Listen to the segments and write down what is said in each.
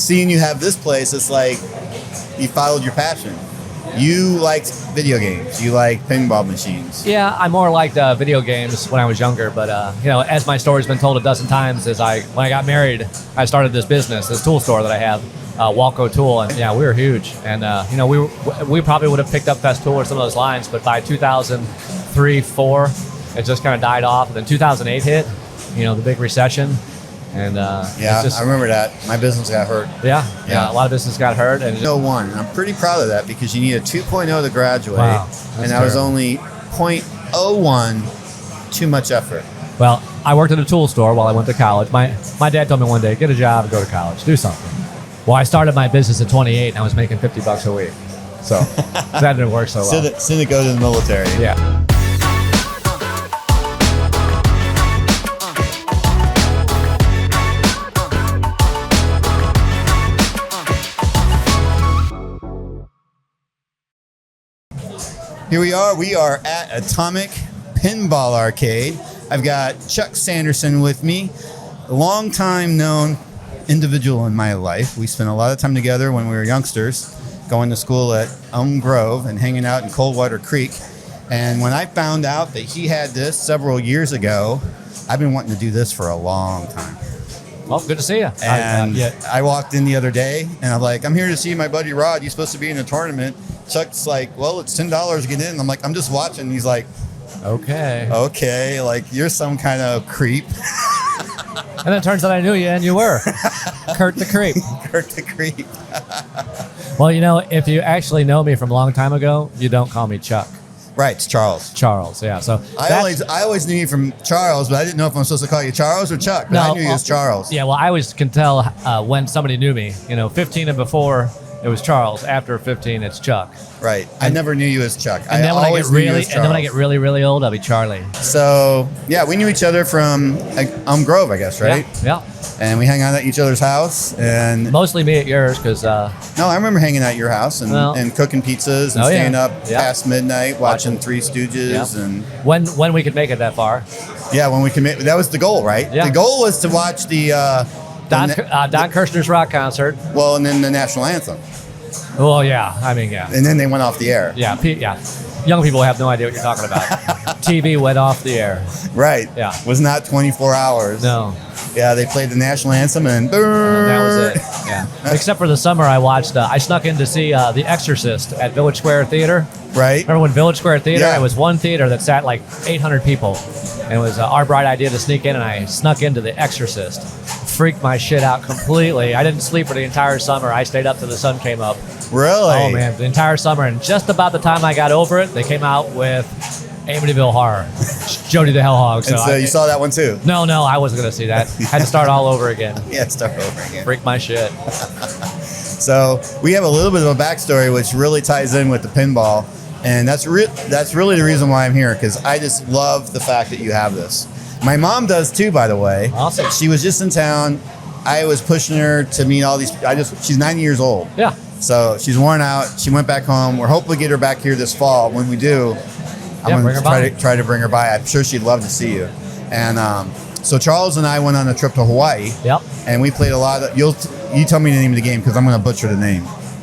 seeing you have this place, it's like you followed your passion. You liked video games. You like pinball machines. Yeah, I more liked video games when I was younger, but as my story's been told a dozen times, when I got married, I started this business, this tool store that I have, Walco Tool, and we were huge. And we probably would have picked up Festool or some of those lines, but by 2003, 4, it just kind of died off. And then 2008 hit, the big recession. And I remember that. My business got hurt. Yeah, a lot of business got hurt. And 1, and I'm pretty proud of that because you need a 2.0 to graduate, and I was only 0.01 too much effort. Well, I worked at a tool store while I went to college. My dad told me one day, get a job, go to college, do something. Well, I started my business at 28, and I was making $50 a week. So that didn't work so well. Soon to go to the military. Yeah. Here we are. We are at Atomic Pinball Arcade. I've got Chuck Sanderson with me, a long-time known individual in my life. We spent a lot of time together when we were youngsters, going to school at Elm Grove and hanging out in Coldwater Creek. And when I found out that he had this several years ago, I've been wanting to do this for a long time. Well, good to see you. And I walked in the other day, and I'm like, I'm here to see my buddy Rod. He's supposed to be in a tournament. Chuck's like, well, it's $10 to get in. I'm like, I'm just watching. He's like, okay, like you're some kind of creep. And it turns out I knew you, and you were. Kirk the Creep. Kirk the Creep. Well, if you actually know me from a long time ago, you don't call me Chuck. Right, it's Charles. Charles, yeah. So I always knew you from Charles, but I didn't know if I'm supposed to call you Charles or Chuck. But I knew you as Charles. Yeah, well, I always can tell when somebody knew me. 15 and before, it was Charles. After 15, it's Chuck. Right. I never knew you as Chuck. And then when I get really, really old, I'll be Charlie. So yeah, we knew each other from Elm Grove, I guess, right? Yeah. And we hang out at each other's house, and mostly me at yours, because no, I remember hanging at your house and cooking pizzas and staying up past midnight watching Three Stooges and when we could make it that far. Yeah, when we could make that was the goal, right? Yeah. The goal was to watch the Don Kirshner's rock concert. Well, and then the national anthem. Well, yeah. I mean, yeah. And then they went off the air. Yeah, young people have no idea what you're talking about. TV went off the air. Right. Yeah. Was not 24 hours. No. Yeah, they played the national anthem and that was it. Yeah. Except for the summer, I snuck in to see The Exorcist at Village Square Theater. Right. Remember when Village Square Theater? Yeah. It was one theater that sat like 800 people. And it was our bright idea to sneak in, and I snuck into The Exorcist. Freaked my shit out completely. I didn't sleep for the entire summer. I stayed up till the sun came up. Really? Oh, man. The entire summer. And just about the time I got over it, they came out with Amityville Horror. Jody the Hellhog. So you saw that one too? No, I wasn't going to see that. Had to start all over again. Yeah, start over again. Freak my shit. So we have a little bit of a backstory which really ties in with the pinball. And that's really the reason why I'm here, because I just love the fact that you have this. My mom does too, by the way. Awesome. She was just in town. I was pushing her to meet all these. She's 90 years old. Yeah. So she's worn out. She went back home. We're hoping to get her back here this fall. When we do, I'm going to try to bring her by. I'm sure she'd love to see you. And so Charles and I went on a trip to Hawaii. Yep. And we played a lot of. You tell me the name of the game because I'm going to butcher the name.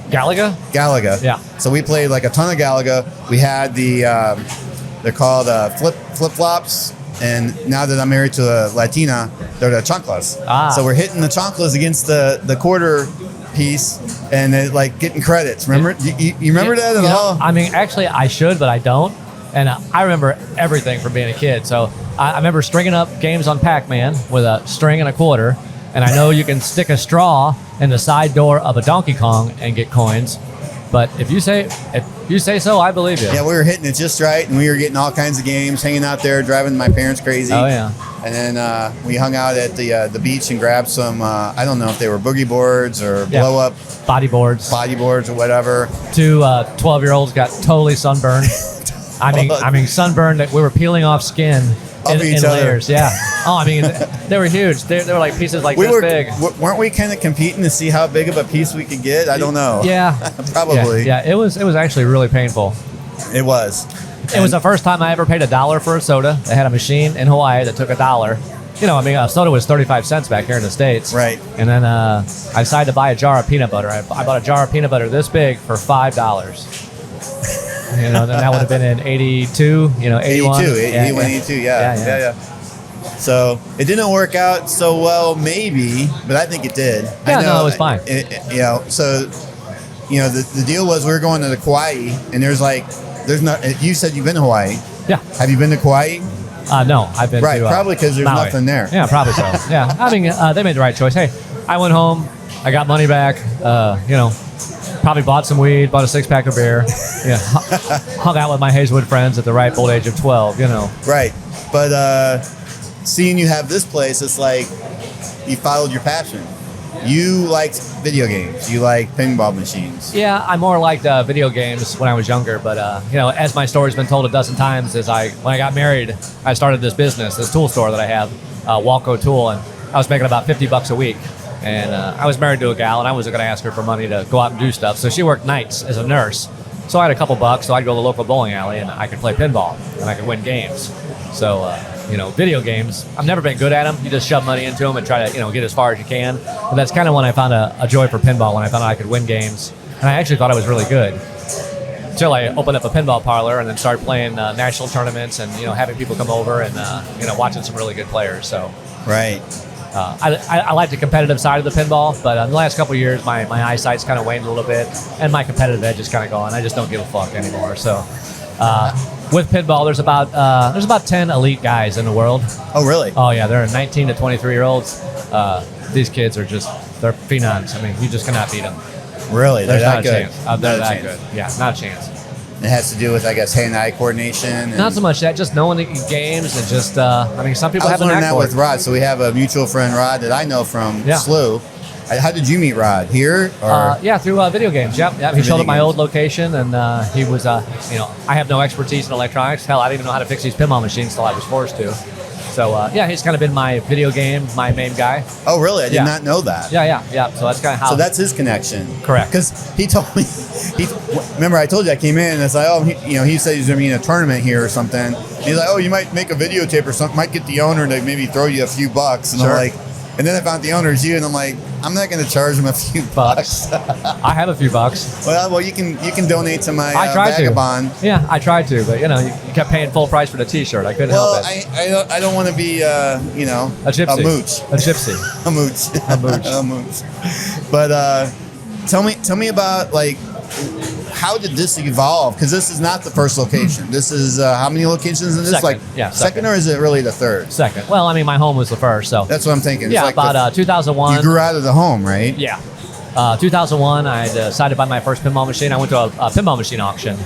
Galaga. Yeah. So we played like a ton of Galaga. We had they're called flip flops. And now that I'm married to a Latina, they're the chanclas. So we're hitting the chanclas against the quarter piece and they're like getting credits. Remember? You remember that at all? I mean, actually, I should, but I don't. And I remember everything from being a kid. So I remember stringing up games on Pac-Man with a string and a quarter. And I know you can stick a straw in the side door of a Donkey Kong and get coins. But if you say so, I believe you. Yeah, we were hitting it just right, and we were getting all kinds of games, hanging out there, driving my parents crazy. Oh, yeah. And then we hung out at the beach and grabbed some, I don't know if they were boogie boards or blow-up. Bodyboards or whatever. Two 12-year-olds got totally sunburned. I mean, sunburned that we were peeling off skin. In layers, yeah. Oh, I mean, they were huge. They were like pieces like this big. Weren't we kind of competing to see how big of a piece we could get? I don't know. Yeah. Probably. Yeah, it was actually really painful. It was. It was the first time I ever paid $1 for a soda. They had a machine in Hawaii that took $1. I mean, soda was 35 cents back here in the States. Right. And then I decided to buy a jar of peanut butter. I bought a jar of peanut butter this big for $5. Then that would have been in 82, 81. 82, yeah. So it didn't work out so well, maybe, but I think it did. Yeah, no, it was fine. The deal was we were going to the Kauai, and there's not. You said you've been to Hawaii. Yeah. Have you been to Kauai? No, I've been to probably because there's Maui. nothing there. Yeah, probably so. Yeah, I mean, they made the right choice. Hey, I went home, I got money back. Probably bought some weed, bought a 6-pack of beer. Yeah, hung out with my Hazelwood friends at the ripe old age of 12. Right, but seeing you have this place, it's like you followed your passion. You liked video games. You like pinball machines. Yeah, I more liked video games when I was younger. But as my story's been told a dozen times, when I got married, I started this business, this tool store that I have, Walco Tool, and I was making about $50 a week. And I was married to a gal, and I wasn't going to ask her for money to go out and do stuff. So she worked nights as a nurse. So I had a couple bucks, so I'd go to the local bowling alley, and I could play pinball, and I could win games. So, video games, I've never been good at them. You just shove money into them and try to, get as far as you can. But that's kind of when I found a joy for pinball, when I found out I could win games. And I actually thought I was really good. Until I opened up a pinball parlor and then started playing national tournaments and, having people come over and, watching some really good players. So, right. I like the competitive side of the pinball, but in the last couple of years, my eyesight's kind of waned a little bit, and my competitive edge is kind of gone. I just don't give a fuck anymore. So, with pinball, there's about 10 elite guys in the world. Oh, really? Oh, yeah. They're 19 to 23-year-olds. These kids they're phenoms. I mean, you just cannot beat them. Really? There's They're not that a good? chance. They're that good. Yeah, not a chance. It has to do with, I guess, hand-eye coordination. And not so much that, just knowing the games and just, some people have a knack learning that for with it. Rod. So we have a mutual friend, Rod, that I know from Yeah. SLU. How did you meet Rod? Here? Or? Through video games. Yep. He showed video up my games. old location, and he was, I have no expertise in electronics. Hell, I didn't even know how to fix these pinball machines until I was forced to. So, he's kind of been my video game, my main guy. Oh, really? I did not know that. Yeah. So that's kind of how. So that's his connection. Correct. Because he told me, remember I told you I came in and it's like, he said he's going to be in a tournament here or something. He's like, you might make a videotape or something, might get the owner to maybe throw you a few bucks. And Sure. I'm like, and then I found the owner is you, and I'm like, I'm not going to charge him a few bucks. I have a few bucks. Well, you can donate to my I tried vagabond. to. Yeah, I tried to, but you kept paying full price for the T-shirt. I couldn't help it. I don't want to be a gypsy. a mooch. A gypsy. A mooch. A mooch. A mooch. But tell me about how did this evolve? Because this is not the first location. This is how many locations in this? Second. Second, or is it really the third? Second. Well, I mean, my home was the first, so. That's what I'm thinking. Yeah, it's like about 2001. You grew out of the home, right? Yeah. 2001, I decided to buy my first pinball machine. I went to a pinball machine auction,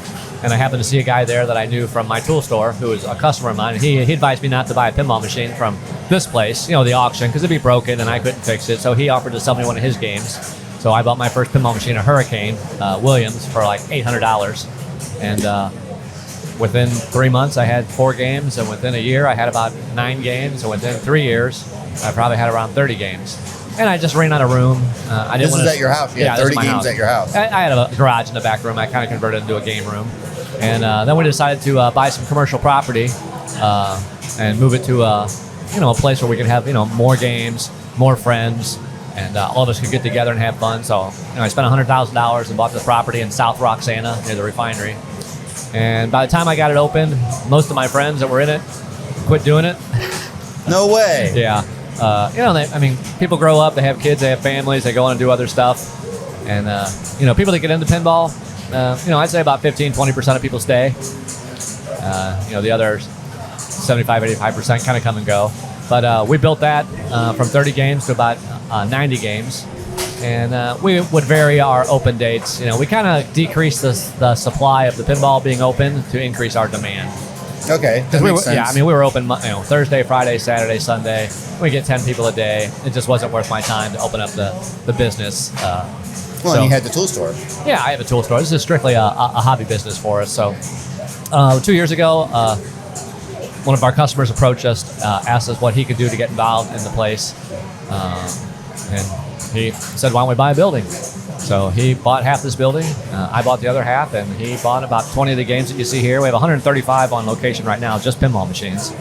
and I happened to see a guy there that I knew from my tool store who was a customer of mine. He advised me not to buy a pinball machine from this place, the auction, because it'd be broken and I couldn't fix it. So he offered to sell me one of his games. So I bought my first pinball machine, a Hurricane, Williams, for like $800. And within 3 months, I had 4 games. And within a year, I had about 9 games. And within 3 years, I probably had around 30 games. And I just ran out of room. This is at your house. You had 30 games house. At your house. I had a garage in the back room. I kind of converted it into a game room. And then we decided to buy some commercial property and move it to a place where we could have more games, more friends, and all of us could get together and have fun. So I spent $100,000 and bought this property in South Roxana near the refinery. And by the time I got it open, most of my friends that were in it quit doing it. No way. Yeah. People grow up, they have kids, they have families, they go on and do other stuff. And, people that get into pinball, I'd say about 15-20% of people stay. The other 75-85% kind of come and go. But we built that from 30 games to about 90 games. And we would vary our open dates. We kind of decreased the supply of the pinball being open to increase our demand. Okay, that makes sense. Yeah, we were open Thursday, Friday, Saturday, Sunday. We get 10 people a day. It just wasn't worth my time to open up the business. And you had the tool store. Yeah, I have a tool store. This is strictly a hobby business for us. So 2 years ago, one of our customers approached us, asked us what he could do to get involved in the place. And he said, why don't we buy a building? So he bought half this building. I bought the other half, and he bought about 20 of the games that you see here. We have 135 on location right now, just pinball machines.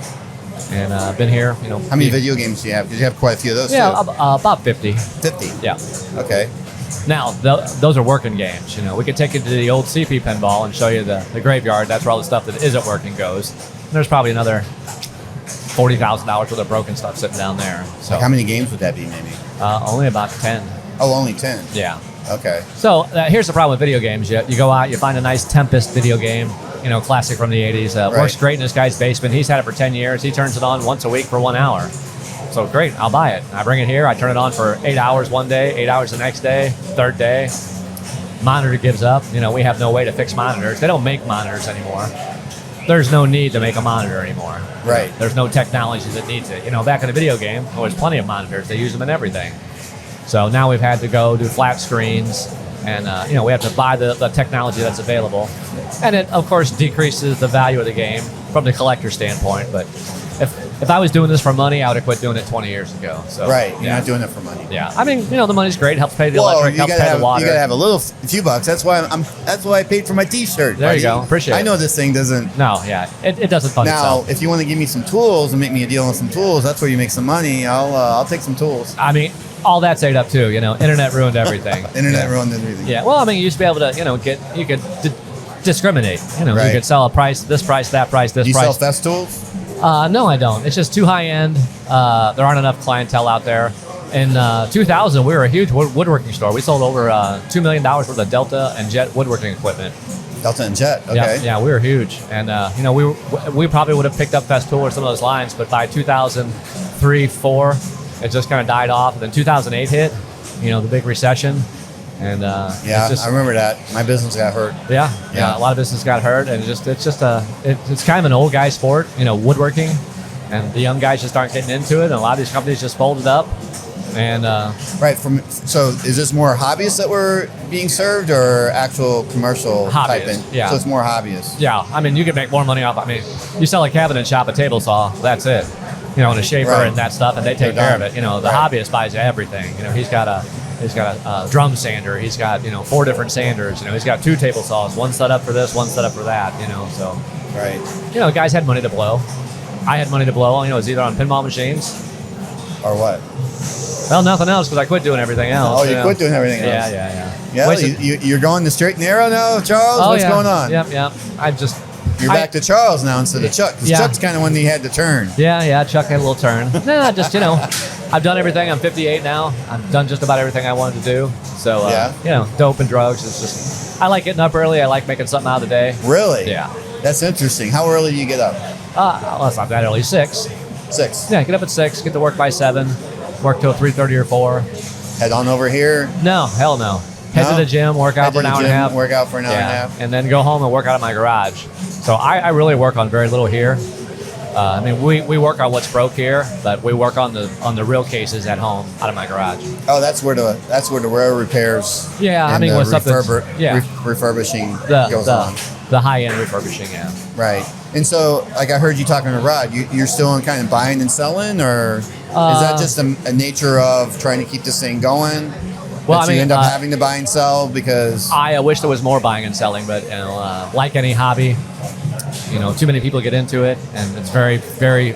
and been here. How many video games do you have? Because you have quite a few of those. Yeah, too. about 50. 50. Yeah. Okay. Now, those are working games. We could take you to the old CP pinball and show you the graveyard. That's where all the stuff that isn't working goes. And there's probably another $40,000 worth of broken stuff sitting down there. So Like how many games would that be, maybe? only about 10. Oh, only 10. Yeah. Okay. So here's the problem with video games. You go out, you find a nice Tempest video game, classic from the 80s. Right. Works great in this guy's basement. He's had it for 10 years. He turns it on once a week for 1 hour. So great, I'll buy it. I bring it here, I turn it on for 8 hours one day, 8 hours the next day, third day. Monitor gives up. We have no way to fix monitors. They don't make monitors anymore. There's no need to make a monitor anymore. Right. There's no technology that needs it. Back in the video game, there was plenty of monitors. They use them in everything. So now we've had to go do flat screens, and we have to buy the technology that's available. And it, of course, decreases the value of the game from the collector standpoint. But if I was doing this for money, I would have quit doing it 20 years ago. So Right. You're not doing it for money. Yeah. I mean, the money's great. Helps pay the electric, helps pay the water. You gotta have a few bucks. That's why I paid for my T-shirt. There you go. Appreciate it. I know this thing doesn't. No, yeah. It doesn't fund Now, itself. if you want to give me some tools and make me a deal on some tools, that's where you make some money. I'll take some tools. I mean, all that's ate up too. Internet ruined everything. Internet ruined everything. Yeah. Well, I mean, you used to be able to, you could discriminate. Right. You could sell a price, this price, that price, this You price. sell Fest tools? No, I don't. It's just too high end. There aren't enough clientele out there. In 2000, we were a huge woodworking store. We sold over $2 million worth of Delta and Jet woodworking equipment. Delta and Jet. Okay. Yeah, we were huge, and we probably would have picked up Festool or some of those lines, but by 2003, 4, it just kind of died off. And then 2008 hit, the big recession, and Yeah, I remember that. My business got hurt. yeah, Yeah. a lot of business got hurt, and it's kind of an old guy sport, woodworking, and the young guys just aren't getting into it, and a lot of these companies just folded up. And Right. So is this more hobbyists that were being served or actual commercial type? Hobbyists, yeah. So it's more hobbyists. yeah, I mean, you could make more money off. I mean, you sell a cabinet shop, a table saw, that's it. And a shaver Right. and that stuff, and they take They're care of done. it. The Right. hobbyist buys Everything. He's got a drum sander. He's got 4 different sanders. He's got 2 table saws, one set up for this, one set up for that. So Right. guys had money to blow. I had money to blow. It was either on pinball machines. Or what? Well, nothing else because I quit doing everything else. Oh, you quit doing everything else. Yeah. Yeah. Wasted- You're going the straight and narrow now, Charles. Oh, What's yeah. going on? Yep. You're back to Charles now instead of Chuck. 'Cause Yeah. Chuck's kind of when he had to turn. Yeah, Chuck had a little turn. No, just, I've done everything. I'm 58 now. I've done just about everything I wanted to do. So, dope and drugs. It's just, I like getting up early. I like making something out of the day. Really? Yeah. That's interesting. How early do you get up? Well, it's not that early. 6. 6. Yeah, get up at 6, get to work by 7, work till 3:30 or 4. Head on over here. No, hell no. Head to the gym, work out Head for an to the hour and a gym, half. Work out for an hour and a half. And then go home and work out in my garage. So I really work on very little here. We work on what's broke here, but we work on the real cases at home out of my garage. Oh, that's where the rare repairs. Yeah, I and mean, the what's something- yeah. refurbishing goes on. The high end refurbishing, yeah. Right. And so, like I heard you talking to Rod, you're still in kind of buying and selling, or is that just a nature of trying to keep this thing going? Well, that I mean, you end up having to buy and sell because I wish there was more buying and selling, but like any hobby, too many people get into it, and it's very, very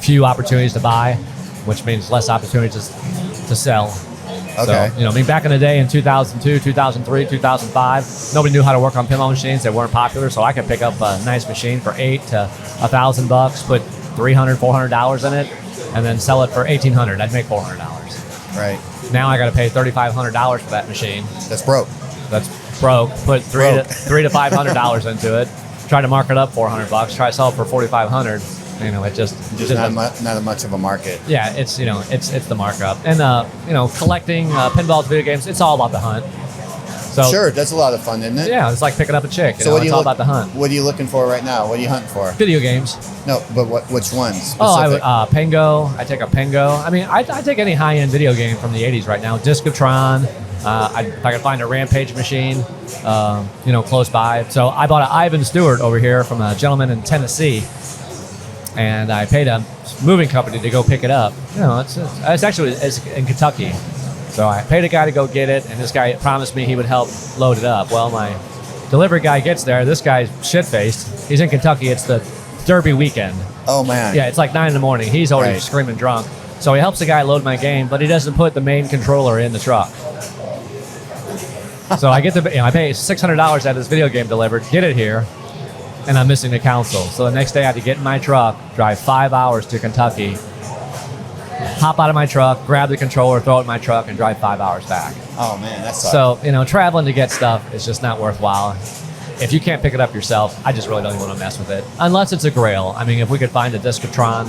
few opportunities to buy, which means less opportunities to sell. Okay. So, back in the day in 2002, 2003, 2005, nobody knew how to work on pinball machines. They weren't popular, so I could pick up a nice machine for $800 to $1,000, put $300, $400 in it, and then sell it for $1,800. I'd make $400. right. Now I got to pay $3,500 for that machine. That's broke. That's broke. Put three to $500 into it. Try to mark it up $400. Try to sell it for $4,500. It just Not much of a market. yeah. It's it's the markup, and collecting pinballs, video games. It's all about the hunt. So Sure, that's a lot of fun, isn't it? yeah, it's like picking up a chick. So what do it's you all look, about the hunt. What are you looking for right now? What are you hunting for? Video games. No, but which ones? Oh, I would Specific? Pengo. I take a Pengo. I mean, I take any high-end video game from the 80s right now. Discotron. If I could find a Rampage machine, close by. So I bought an Ivan Stewart over here from a gentleman in Tennessee, and I paid a moving company to go pick it up. It's actually in Kentucky. So I paid a guy to go get it, and this guy promised me he would help load it up. Well, my delivery guy gets there. This guy's shit-faced. He's in Kentucky. It's the Derby weekend. Oh man. Yeah, it's like 9 in the morning. He's already Right. screaming drunk. So he helps the guy load my game, but he doesn't put the main controller in the truck. So I get I pay $600 to have this video game delivered, get it here, and I'm missing the console. So the next day I had to get in my truck, drive 5 hours to Kentucky, hop out of my truck, grab the controller, throw it in my truck, and drive 5 hours back. Oh man, that's So, traveling to get stuff is just not worthwhile. If you can't pick it up yourself, I just really don't even want to mess with it. Unless it's a Grail. I mean, if we could find a disc of Tron,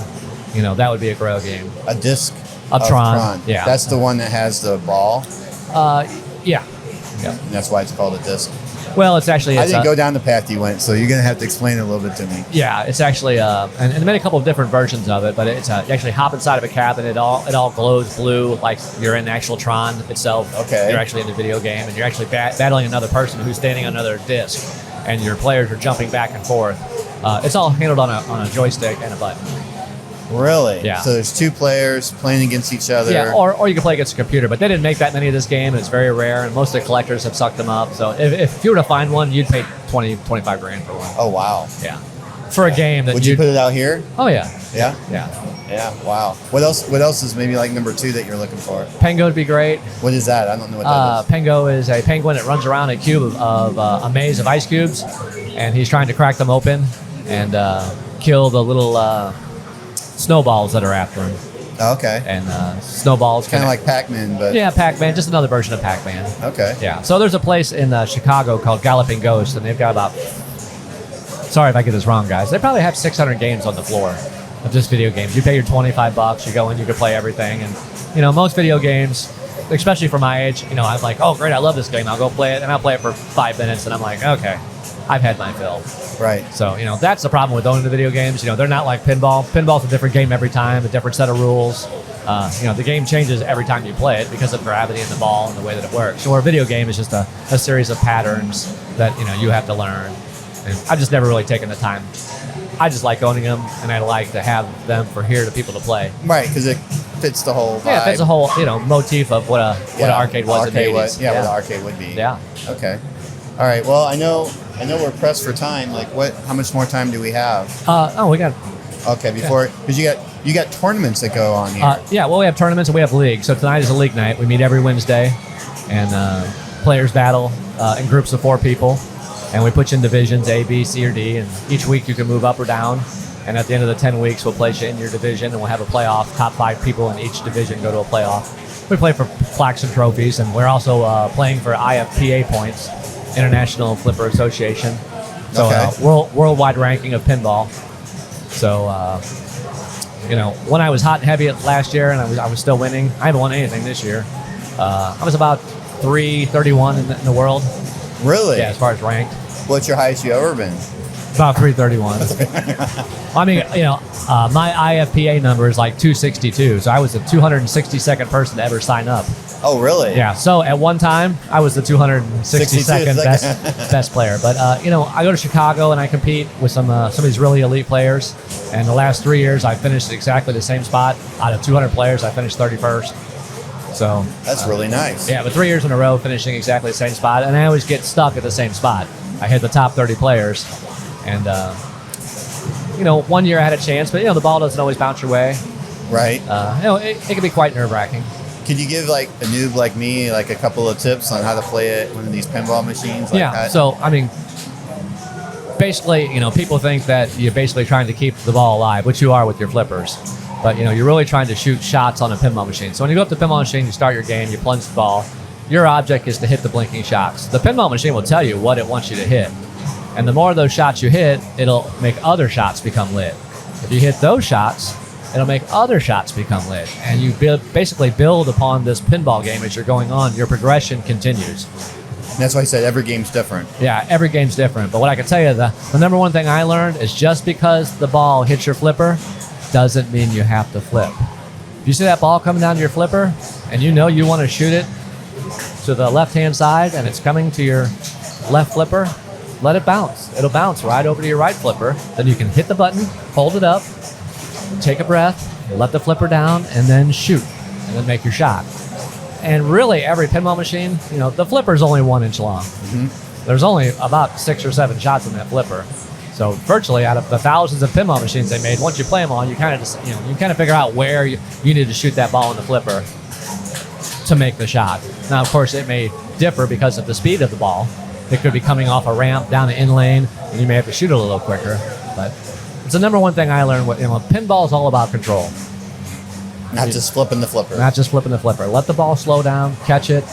that would be a Grail game. a disc Of Tron, yeah. That's the one that has the ball. Yeah. And that's why it's called a disc. Well, it's actually... I didn't go down the path you went, so you're going to have to explain it a little bit to me. Yeah, it's actually... and they made a couple of different versions of it, but it's you actually hop inside of a cab and it all glows blue like you're in the actual Tron itself. Okay. You're actually in the video game, and you're actually battling another person who's standing on another disc, and your players are jumping back and forth. It's all handled on a joystick and a button. Really? Yeah. So there's two players playing against each other. Yeah, or you can play against a computer, but they didn't make that many of this game, and it's very rare, and most of the collectors have sucked them up. So if you were to find one, you'd pay 25 grand for one. Oh wow. Yeah. For a game that Would you put it out here? Oh yeah. Yeah. Yeah. Yeah. Wow. What else is maybe like number 2 that you're looking for? Pengo would be great. What is that? I don't know what that is. Pengo is a penguin that runs around a cube of a maze of ice cubes, and he's trying to crack them open and kill the little snowballs that are after him. Oh, okay. And snowballs Kind of like Pac-Man, but yeah, Pac-Man, just another version of Pac-Man. okay. Yeah. So there's a place in Chicago called Galloping Ghost, and they've got about... Sorry if I get this wrong, guys. They probably have 600 games on the floor of just video games. You pay your $25, you go in, you can play everything. And, most video games, especially for my age, I'm like, oh, great, I love this game. I'll go play it, and I'll play it for 5 minutes, and I'm like, okay, I've had my fill. Right. So, that's the problem with owning the video games. They're not like pinball. Pinball's a different game every time, a different set of rules. The game changes every time you play it because of gravity and the ball and the way that it works. So, a video game is just a series of patterns that, you have to learn. And I've just never really taken the time. I just like owning them, and I like to have them for here to people to play. Right, because it fits the whole vibe. Yeah, it fits the whole, motif of what an arcade was in the 80s. Yeah, what an arcade would be. Yeah. Okay. All right. Well, I know we're pressed for time. Like, how much more time do we have? We got... Okay, because you got tournaments that go on here. Yeah, well, we have tournaments and we have leagues. So tonight is a league night. We meet every Wednesday, and players battle in groups of 4 people. And we put you in divisions A, B, C, or D. And each week you can move up or down. And at the end of the 10 weeks, we'll place you in your division, and we'll have a playoff. Top 5 people in each division go to a playoff. We play for plaques and trophies, and we're also playing for IFPA points, International Flipper Association. So Okay. Worldwide ranking of pinball. So, when I was hot and heavy last year, and I was still winning, I haven't won anything this year. I was about 331 in the world. Really? Yeah, as far as ranked. What's your highest you ever been? About 331. I mean, my IFPA number is like 262, so I was the 262nd person to ever sign up. Oh, really? Yeah. So at one time, I was the 262nd best player. But I go to Chicago and I compete with some of these really elite players. And the last 3 years, I finished exactly the same spot. Out of 200 players, I finished 31st. So that's really nice. Yeah, but 3 years in a row, finishing exactly the same spot, and I always get stuck at the same spot. I hit the top 30 players, and 1 year I had a chance, but the ball doesn't always bounce your way. Right. It can be quite nerve-wracking. Could you give like a noob like me like a couple of tips on how to play it one of these pinball machines? So I mean, basically, people think that you're basically trying to keep the ball alive, which you are with your flippers. But you're really trying to shoot shots on a pinball machine. So when you go up to the pinball machine, you start your game, you plunge the ball. Your object is to hit the blinking shots. The pinball machine will tell you what it wants you to hit. And the more of those shots you hit, it'll make other shots become lit. If you hit those shots, it'll make other shots become lit. And you basically build upon this pinball game as you're going on. Your progression continues. And that's why I said every game's different. Yeah, every game's different. But what I can tell you, the number one thing I learned is just because the ball hits your flipper doesn't mean you have to flip. If you see that ball coming down to your flipper and you want to shoot it to the left-hand side and it's coming to your left flipper, let it bounce. It'll bounce right over to your right flipper. Then you can hit the button, hold it up, take a breath, let the flipper down, and then shoot, and then make your shot. And really, every pinball machine, the flipper's only 1 inch long. Mm-hmm. There's only about 6 or 7 shots in that flipper. So virtually out of the thousands of pinball machines they made, once you play them all, you kind of just, you kind of figure out where you need to shoot that ball in the flipper to make the shot. Now, of course, it may differ because of the speed of the ball. It could be coming off a ramp down the in lane, and you may have to shoot it a little quicker. But it's the number one thing I learned. Pinball is all about control. Not just flipping the flipper. Not just flipping the flipper. Let the ball slow down, catch it,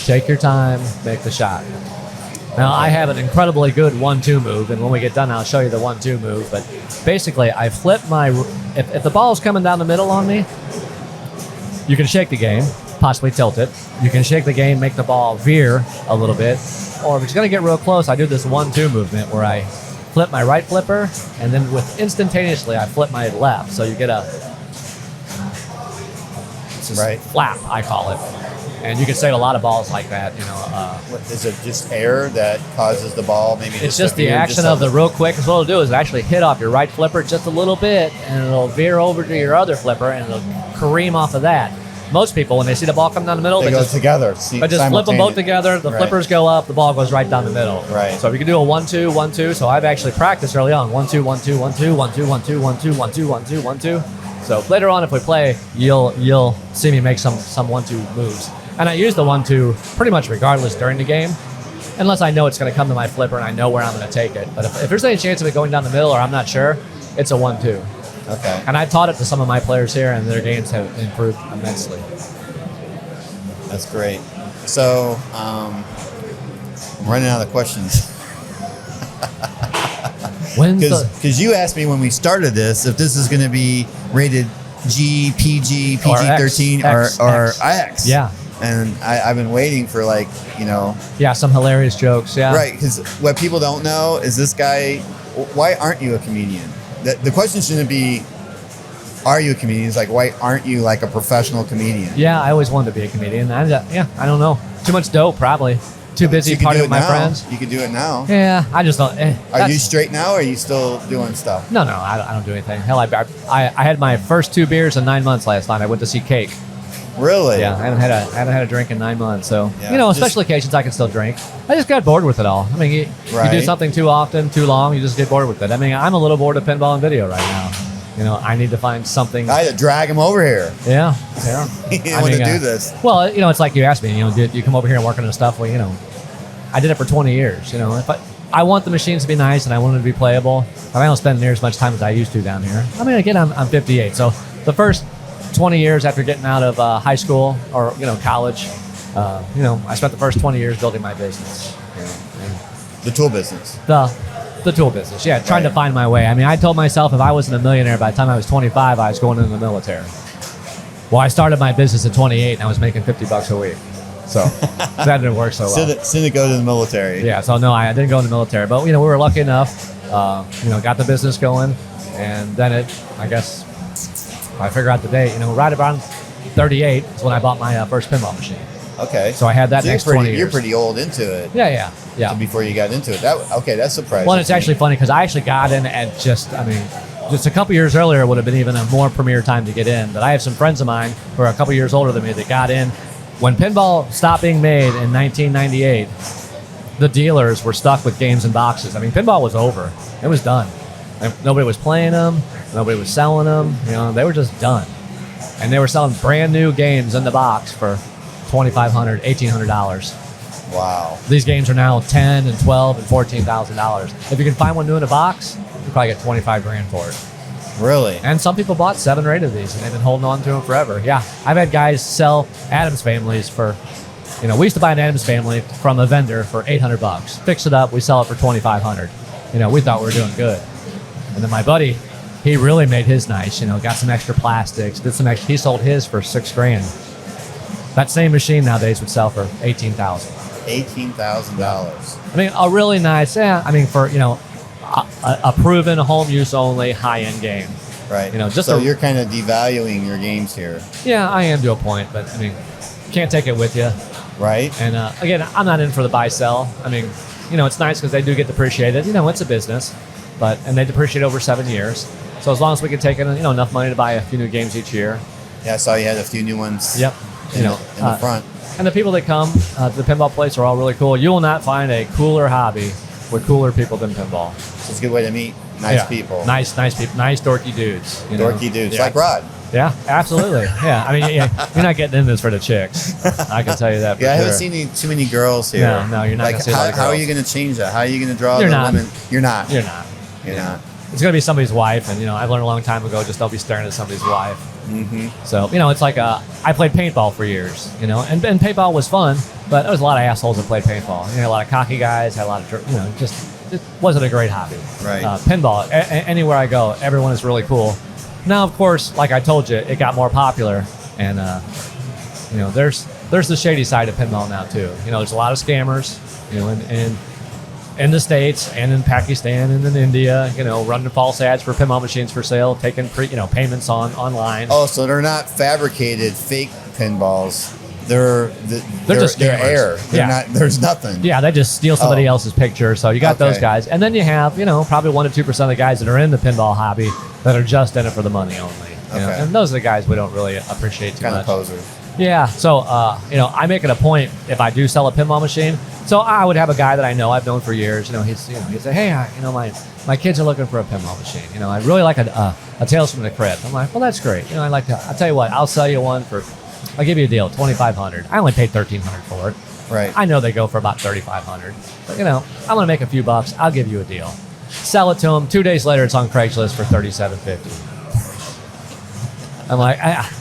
take your time, make the shot. Now, I have an incredibly good 1-2 move, and when we get done, I'll show you the 1-2 move. But basically, I flip my... If the ball is coming down the middle on me, you can shake the game, possibly tilt it. You can shake the game, make the ball veer a little bit. Or if it's going to get real close, I do this 1-2 movement where I flip my right flipper, and then instantaneously, I flip my left. So you get a flap, I call it. And you can save a lot of balls like that, Is it just air that causes the ball? Maybe it's just the action of the real quick. Because what it'll do is actually hit off your right flipper just a little bit, and it'll veer over to your other flipper, and it'll careen off of that. Most people, when they see the ball come down the middle, they go together. They just flip them both together. The flippers go up. The ball goes right down the middle. Right. So if you can do a 1-2, 1-2. So I've actually practiced early on 1-2, 1-2, 1-2, 1-2, 1-2, 1-2, 1-2, 1-2, 1-2. So later on, if we play, you'll see me make some 1-2 moves. And I use the 1-2 pretty much regardless during the game, unless I know it's going to come to my flipper and I know where I'm going to take it. But if there's any chance of it going down the middle or I'm not sure, it's a 1-2. Okay. And I taught it to some of my players here, and their games have improved immensely. That's great. So, I'm running out of questions. Because you asked me when we started this if this is going to be rated G, PG, PG-13, or X. Yeah. And I've been waiting for Yeah, some hilarious jokes, yeah. Right, because what people don't know is this guy, why aren't you a comedian? The question shouldn't be, are you a comedian? It's like, why aren't you like a professional comedian? Yeah, I always wanted to be a comedian. I don't know. Too much dough, probably. Too busy partying with my friends. You can do it now. Yeah, I just don't. Are you straight now, or are you still doing stuff? No, I don't do anything. Hell, I had my first 2 beers in 9 months last night. I went to see Cake. Really? Yeah, I haven't had a drink in 9 months. So special occasions I can still drink. I just got bored with it all. I mean, you do something too often, too long, you just get bored with it. I mean, I'm a little bored of pinball and video right now. I need to find something. I had to drag him over here. Yeah. He didn't want to do this. Well, it's like you asked me. Did you come over here and work on this stuff? Well, I did it for 20 years. If I want the machines to be nice and I want them to be playable, but I don't spend near as much time as I used to down here. I mean, again, I'm 58, so the first 20 years after getting out of high school or college, I spent the first 20 years building my business. The tool business. The tool business, yeah, trying to find my way. I mean, I told myself if I wasn't a millionaire by the time I was 25, I was going into the military. Well, I started my business at 28, and I was making $50 a week. So that didn't work so well. Didn't go to the military. Yeah, so no, I didn't go in the military. But, we were lucky enough, got the business going. And then I guess, I figure out the date, right around 38 is when I bought my first pinball machine. Okay. So I had that next 20 years. You're pretty old into it. Yeah. So before you got into it. That's surprising. Well, and it's actually funny because I actually got in at just a couple years earlier would have been even a more premier time to get in. But I have some friends of mine who are a couple years older than me that got in. When pinball stopped being made in 1998, the dealers were stuck with games in boxes. I mean, pinball was over. It was done. Nobody was playing them. Nobody was selling them. They were just done. And they were selling brand new games in the box for $2,500, $1,800. Wow. These games are now $10,000 and $12,000 and $14,000. If you can find one new in a box, you probably get $25,000 for it. Really? And some people bought 7 or 8 of these, and they've been holding on to them forever. Yeah, I've had guys sell Adams families for, we used to buy an Adams family from a vendor for $800. Fix it up, we sell it for $2,500. We thought we were doing good. And then my buddy, he really made his nice. Got some extra plastics, did some extra. He sold his for $6,000. That same machine nowadays would sell for $18,000. $18,000. I mean, a really nice. Yeah, I mean, for a proven home use only high end game. Right. So you're kind of devaluing your games here. Yeah, I am to a point, but I mean, can't take it with you. Right. And again, I'm not in for the buy sell. I mean, it's nice because they do get depreciated. It's a business, and they depreciate over 7 years. So as long as we can take in enough money to buy a few new games each year. Yeah, I saw you had a few new ones. Yep. In the front. And the people that come to the pinball place are all really cool. You will not find a cooler hobby with cooler people than pinball. So it's a good way to meet nice people. Nice people, nice dorky dudes. Dorky dudes, like Rod. Yeah, absolutely. Yeah, I mean, you're not getting in this for the chicks. I can tell you that. I haven't seen too many girls here. No, you're not. Like, how are you going to change that? How are you going to draw the women? You're not. You're not. You're not. It's going to be somebody's wife, and I learned a long time ago, just don't be staring at somebody's wife. Mm-hmm. So it's like I played paintball for years, and paintball was fun, but there was a lot of assholes that played paintball. A lot of cocky guys, had a lot of just it wasn't a great hobby. Right. Pinball, anywhere I go, everyone is really cool. Now, of course, like I told you, it got more popular, and there's the shady side of pinball now too. There's a lot of scammers, in the States and in Pakistan and in India, running false ads for pinball machines for sale, taking payments online. Oh, so they're not fabricated fake pinballs. They're just they're scammers. air. They're not. There's nothing. Yeah, they just steal somebody else's picture. So you got those Okay. guys, and then you have probably 1 to 2% of the guys that are in the pinball hobby that are just in it for the money only. Okay. And those are the guys we don't really appreciate too Kind much. of posers. Yeah, so I make it a point if I do sell a pinball machine. So I would have a guy that I know I've known for years. He'd say, hey, my kids are looking for a pinball machine. I'd really like a Tales from the Crypt. I'm like, well, that's great. I'll tell you what, I'll sell you one I'll give you a deal, $2,500. I only paid $1,300 for it. Right. I know they go for about $3,500. But I'm gonna make a few bucks. I'll give you a deal. Sell it to them. 2 days later, it's on Craigslist for $37.50. I'm like,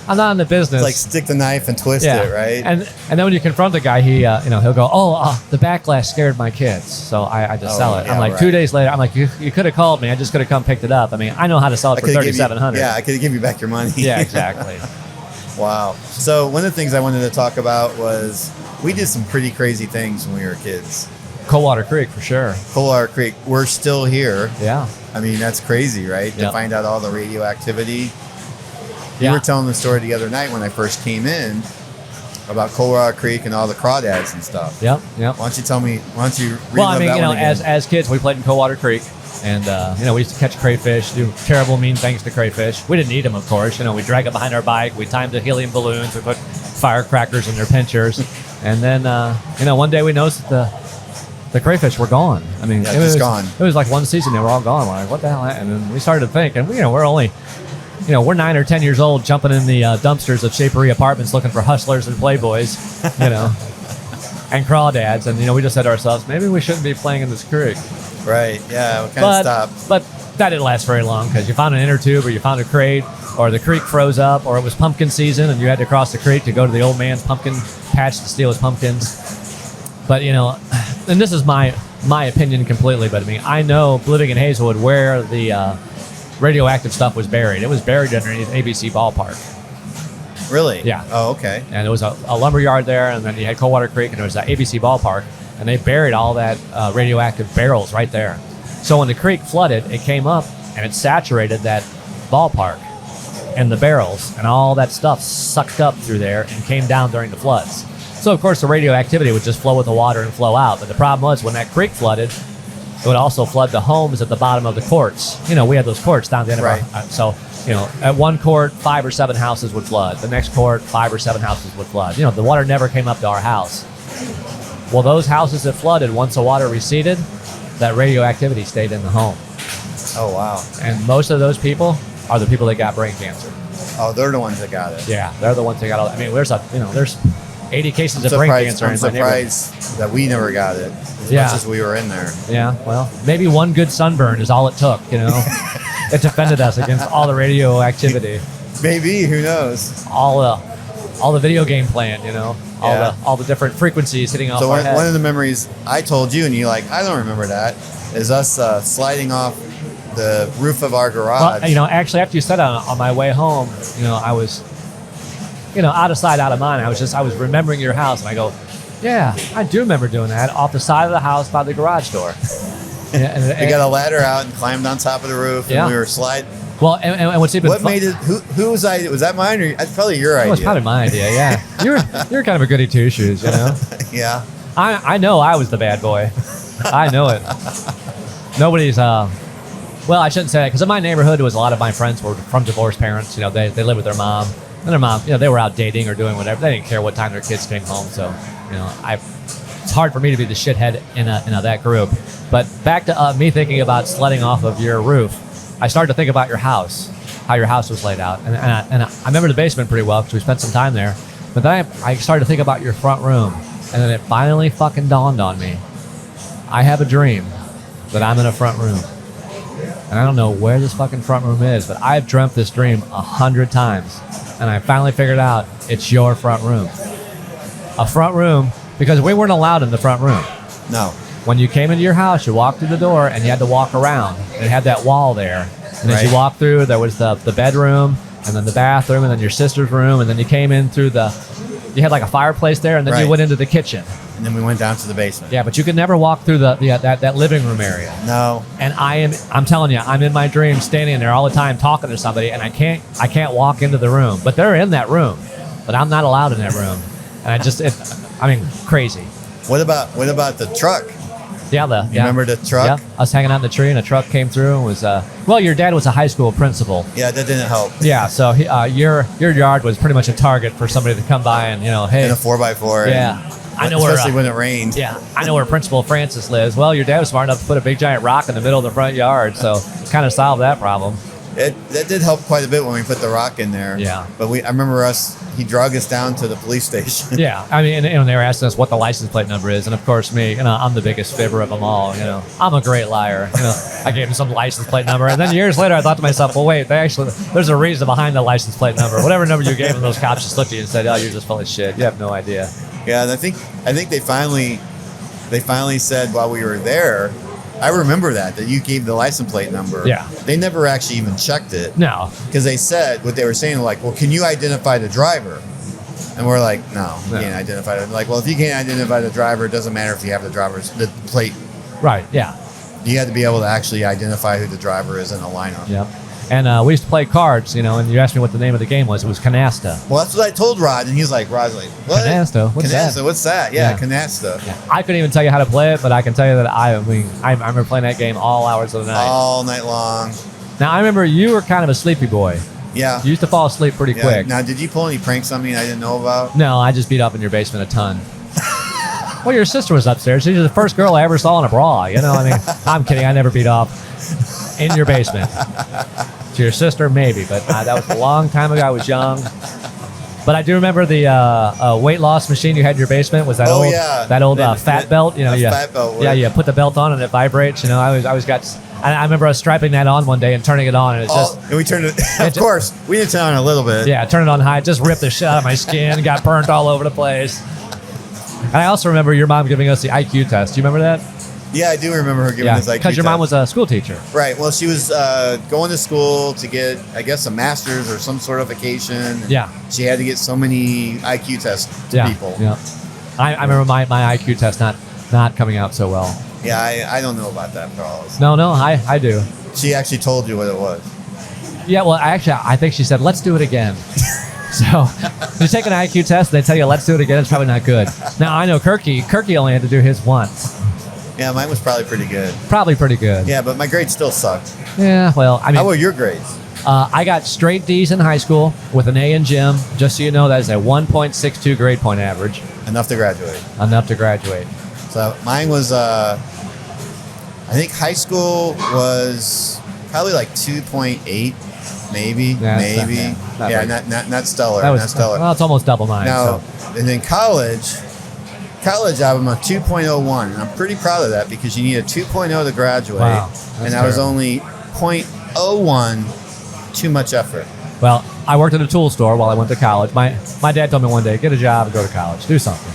I'm not in the business. It's like stick the knife and twist it, right? And then when you confront the guy, he he'll go, the backlash scared my kids, so I just sell it. Yeah, I'm like, right. 2 days later, I'm like, you could have called me. I just could have come picked it up. I mean, I know how to sell it for $3,700. Yeah, I could give you back your money. Yeah, exactly. Wow. So one of the things I wanted to talk about was we did some pretty crazy things when we were kids. Coldwater Creek for sure. Coldwater Creek. We're still here. Yeah. I mean, that's crazy, right? To Yep. find out all the radioactivity. You Yeah. were telling the story the other night when I first came in about Coldwater Creek and all the crawdads and stuff. Yep. Why don't you tell me? Why don't you relive Well, I mean, that one again? as kids, we played in Coldwater Creek, and we used to catch crayfish, do terrible, mean things to crayfish. We didn't eat them, of course. We drag it behind our bike. We timed the helium balloons. We put firecrackers in their pinchers, and then one day we noticed that the crayfish were gone. I mean, Yeah, just gone. It was like one season they were all gone. We're like, what the hell? And then we started to think, and we're only. We're 9 or 10 years old, jumping in the dumpsters of Shapery Apartments looking for hustlers and playboys, and crawdads, and we just said to ourselves, maybe we shouldn't be playing in this creek. Right. Yeah. We kind of stopped. But that didn't last very long because you found an inner tube, or you found a crate, or the creek froze up, or it was pumpkin season and you had to cross the creek to go to the old man's pumpkin patch to steal his pumpkins. But and this is my opinion completely, but I mean, I know Bliving and Hazelwood where the radioactive stuff was buried. It was buried underneath ABC Ballpark. Really? Yeah. Oh, okay. And there was a lumber yard there, and then you had Coldwater Creek, and there was that ABC Ballpark, and they buried all that radioactive barrels right there. So when the creek flooded, it came up and it saturated that ballpark and the barrels, and all that stuff sucked up through there and came down during the floods. So of course the radioactivity would just flow with the water and flow out. But the problem was when that creek flooded, it would also flood the homes at the bottom of the courts. We had those courts down the end of our. So, at one court, 5 or 7 houses would flood. The next court, 5 or 7 houses would flood. The water never came up to our house. Well, those houses that flooded, once the water receded, that radioactivity stayed in the home. Oh, wow. And most of those people are the people that got brain cancer. Oh, they're the ones that got it. Yeah, they're the ones that got all. I mean, there's 80 cases of brain cancer I'm in my neighborhood. surprised that we never got it as Yeah. much as we were in there. Yeah, well, maybe one good sunburn is all it took, It defended us against all the radioactivity, Maybe, who knows? all the video game playing, all the different frequencies hitting off So our one head. of the memories I told you, and you're like, I don't remember that, is us sliding off the roof of our garage. Well, actually, after you said that on my way home, I was, out of sight, out of mind. I was remembering your house, and I go, yeah, I do remember doing that off the side of the house by the garage door. We got a ladder out and climbed on top of the roof, Yeah. and we were sliding. Well, and what's even What made it? Who was I? Was that mine, or that's probably your idea? It was probably my idea. Yeah, you're kind of a goody two shoes, Yeah. I know I was the bad boy. I know it. Nobody's. Well, I shouldn't say that because in my neighborhood, a lot of my friends were from divorced parents. They lived with their mom, and their mom, they were out dating or doing whatever. They didn't care what time their kids came home. So, it's hard for me to be the shithead in that group. But back to me thinking about sledding off of your roof, I started to think about your house, how your house was laid out. And I remember the basement pretty well because we spent some time there. But then I started to think about your front room. And then it finally fucking dawned on me. I have a dream that I'm in a front room. And I don't know where this fucking front room is, but I've dreamt this dream 100 times. And I finally figured out it's your front room. A front room, because we weren't allowed in the front room. No. When you came into your house, you walked through the door and you had to walk around. And it had that wall there. And as you walked through, there was the bedroom and then the bathroom and then your sister's room. And then you came in through you had like a fireplace there and then you went into the kitchen. And then we went down to the basement. Yeah, but you could never walk through that living room area. No. And I'm telling you, I'm in my dream standing there all the time talking to somebody and I can't walk into the room. But they're in that room. But I'm not allowed in that room. And crazy. What about the truck? Yeah, You remember the truck? Yeah, I was hanging out in the tree and a truck came through and was, your dad was a high school principal. Yeah, that didn't help. Yeah, so your yard was pretty much a target for somebody to come by and, hey. In a 4x4. Yeah. I know especially when it rained. Yeah, I know where Principal Francis lives. Well, your dad was smart enough to put a big giant rock in the middle of the front yard, so it kind of solved that problem. That did help quite a bit when we put the rock in there. Yeah. But I remember he drug us down to the police station. Yeah. I mean, and they were asking us what the license plate number is. And of course, me, I'm the biggest fibber of them all. I'm a great liar. I gave them some license plate number. And then years later, I thought to myself, well, wait, there's a reason behind the license plate number. Whatever number you gave them, those cops just looked at you and said, oh, you're just full of shit. You have no idea. Yeah. And I think they finally said while we were there, I remember that you gave the license plate number. Yeah. They never actually even checked it. No. Because they said, what they were saying, like, well, can you identify the driver? And we're like, no, you can't identify it. Like, well, if you can't identify the driver, it doesn't matter if you have the plate. Right, yeah. You have to be able to actually identify who the driver is in a lineup. Yep. And we used to play cards, and you asked me what the name of the game was. It was Canasta. Well, that's what I told Rod's like, what? Canasta? What's that? What's that? Yeah, Canasta. Yeah. I couldn't even tell you how to play it, but I can tell you that I remember playing that game all hours of the night. All night long. Now, I remember you were kind of a sleepy boy. Yeah. You used to fall asleep pretty quick. Now, did you pull any pranks on me I didn't know about? No, I just beat up in your basement a ton. Well, your sister was upstairs. She was the first girl I ever saw in a bra. I'm kidding. I never beat up in your basement. To your sister, maybe, but that was a long time ago. I was young. But I do remember the weight loss machine you had in your basement. Was that old fat belt? Fat belt. Yeah, you put the belt on and it vibrates. I remember us strapping that on one day and turning it on, and and we turned it. Of course, we did turn it on a little bit. Yeah, turn it on high. It just ripped the shit out of my skin. Got burnt all over the place. And I also remember your mom giving us the IQ test. Do you remember that? Yeah, I do remember her giving us IQ test. Because your mom was a school teacher. Right. Well, she was going to school to get, I guess, a master's or some certification. Yeah. She had to get so many IQ tests to people. Yeah. I remember my IQ test not coming out so well. Yeah, I don't know about that, Charles. No, I do. She actually told you what it was. Yeah, well, I think she said, let's do it again. So, you take an IQ test, they tell you, let's do it again, it's probably not good. Now, I know Kirky only had to do his once. Yeah, mine was probably pretty good. Probably pretty good. Yeah, but my grades still sucked. Yeah, well, I mean... How were your grades? I got straight D's in high school with an A in gym. Just so you know, that is a 1.62 grade point average. Enough to graduate. Enough to graduate. So, mine was, I think high school was probably like 2.8. Maybe. Not stellar. Not stellar. Well, it's almost double mine. Now, and then college, I'm a 2.01, and I'm pretty proud of that because you need a 2.0 to graduate. Wow, and I was only 0.01 too much effort. Well, I worked at a tool store while I went to college. My dad told me one day, get a job and go to college, do something.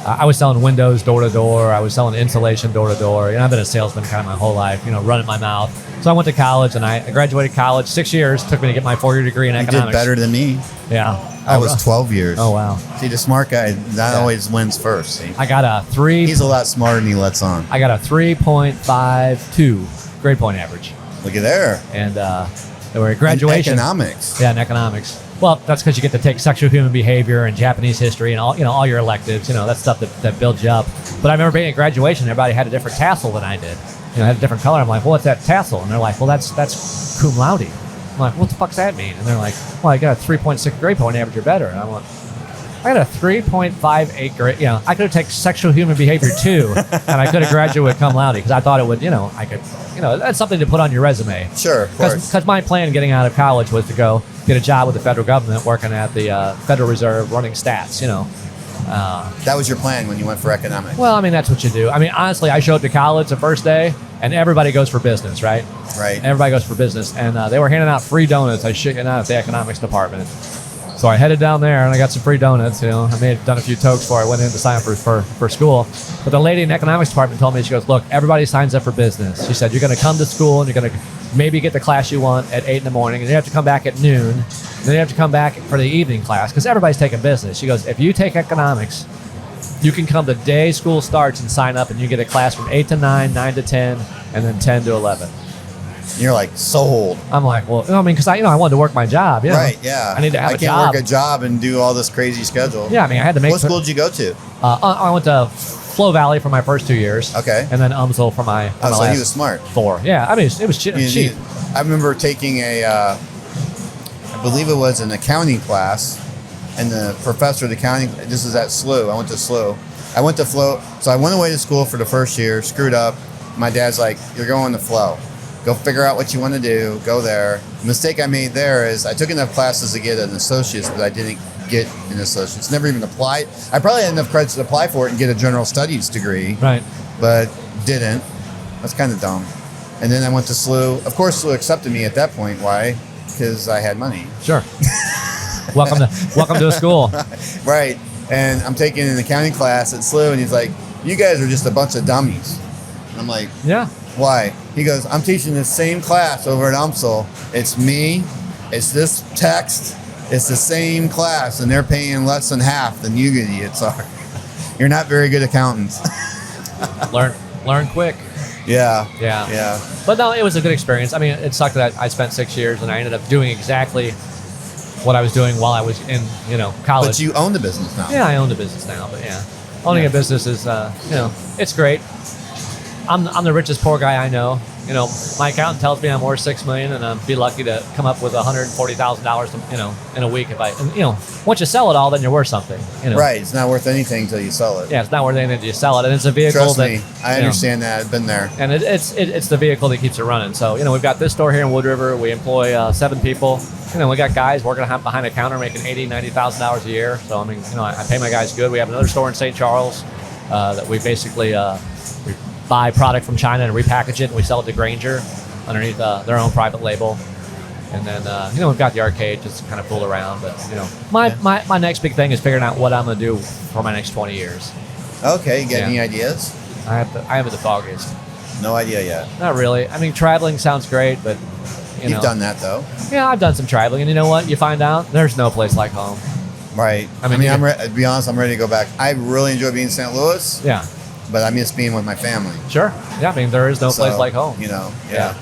I was selling windows door to door. I was selling insulation door to door. I've been a salesman kind of my whole life, running my mouth. So I went to college and I graduated college. 6 years took me to get my 4-year degree in economics. You did better than me. Yeah. I was 12 years. Oh, wow. See, the smart guy, always wins first. See? I got a 3. He's a lot smarter than he lets on. I got a 3.52 grade point average. Look at there. And they were at graduation. In economics. Yeah, in economics. Well, that's because you get to take sexual human behavior and Japanese history and all your electives. That stuff that builds you up. But I remember being at graduation, everybody had a different tassel than I did. Had a different color. I'm like, well, what's that tassel? And they're like, well, that's cum laude. I'm like, what the fuck's that mean? And they're like, well, I got a 3.6 grade point average or better. And I'm like, I got a 3.58 grade. I could have taken sexual human behavior 2, and I could have graduated cum laude because I thought it would, I could, that's something to put on your resume. Sure, of course. Because my plan getting out of college was to go get a job with the federal government, working at the Federal Reserve, running stats. That was your plan when you went for economics. Well, that's what you do. Honestly, I showed up to college the first day, and everybody goes for business, right? Right. Everybody goes for business, and they were handing out free donuts. I shit you not, at the economics department. So I headed down there, and I got some free donuts. I may have done a few tokes before I went in to sign up for school. But the lady in the economics department told me, she goes, look, everybody signs up for business. She said, you're going to come to school, and you're going to maybe get the class you want at 8 in the morning, and you have to come back at noon. Then you have to come back for the evening class, because everybody's taking business. She goes, if you take economics, you can come the day school starts and sign up, and you get a class from 8 to 9, 9 to 10, and then 10 to 11. You're like sold. I'm like, well, because I wanted to work my job. Right, yeah. I need to have a job. I can't work a job and do all this crazy schedule. Yeah, I had to make. What school did you go to? I went to Flow Valley for my first 2 years. Okay. And then Umsel for my so last he was smart. 4. Yeah, it was cheap. I remember taking I believe it was an accounting class, and the professor of the accounting, this is at SLU. I went to SLU. I went to Flow, so I went away to school for the first year, screwed up. My dad's like, you're going to Flow. Go figure out what you want to do. Go there. The mistake I made there is I took enough classes to get an associate's, but I didn't get an associate's. Never even applied. I probably had enough credits to apply for it and get a general studies degree. Right. But didn't. That's kind of dumb. And then I went to SLU. Of course, SLU accepted me at that point. Why? Because I had money. Sure. welcome to a school. Right. And I'm taking an accounting class at SLU, and he's like, you guys are just a bunch of dummies. And I'm like, yeah. Why? He goes, I'm teaching the same class over at UMSL. It's me. It's this text. It's the same class, and they're paying less than half than you idiots are. You're not very good accountants. Learn quick. Yeah. But no, it was a good experience. It sucked that I spent 6 years, and I ended up doing exactly what I was doing while I was in, college. But you own the business now. Yeah, I own the business now. But owning a business is, it's great. I'm the richest poor guy I know. My accountant tells me I'm worth $6 million, and I'd be lucky to come up with $140,000, in a week. Once you sell it all, then you're worth something. Right. It's not worth anything until you sell it. Yeah, it's not worth anything until you sell it, and it's a vehicle. Trust me, I understand that. I've been there. And it's the vehicle that keeps it running. So we've got this store here in Wood River. We employ 7 people. We got guys working behind a counter making $80,000-$90,000 a year. So I pay my guys good. We have another store in St. Charles that we basically we buy product from China and repackage it, and we sell it to Granger underneath their own private label. And then we've got the arcade just kind of fool around. But my next big thing is figuring out what I'm going to do for my next 20 years. Okay, you got any ideas? I haven't the foggiest. No idea yet. Not really. Traveling sounds great, but you've done that though. Yeah, I've done some traveling, and you know what? You find out there's no place like home. Right. To be honest, I'm ready to go back. I really enjoy being in St. Louis. Yeah. But I miss being with my family. Sure. Yeah, there is no place like home. Yeah.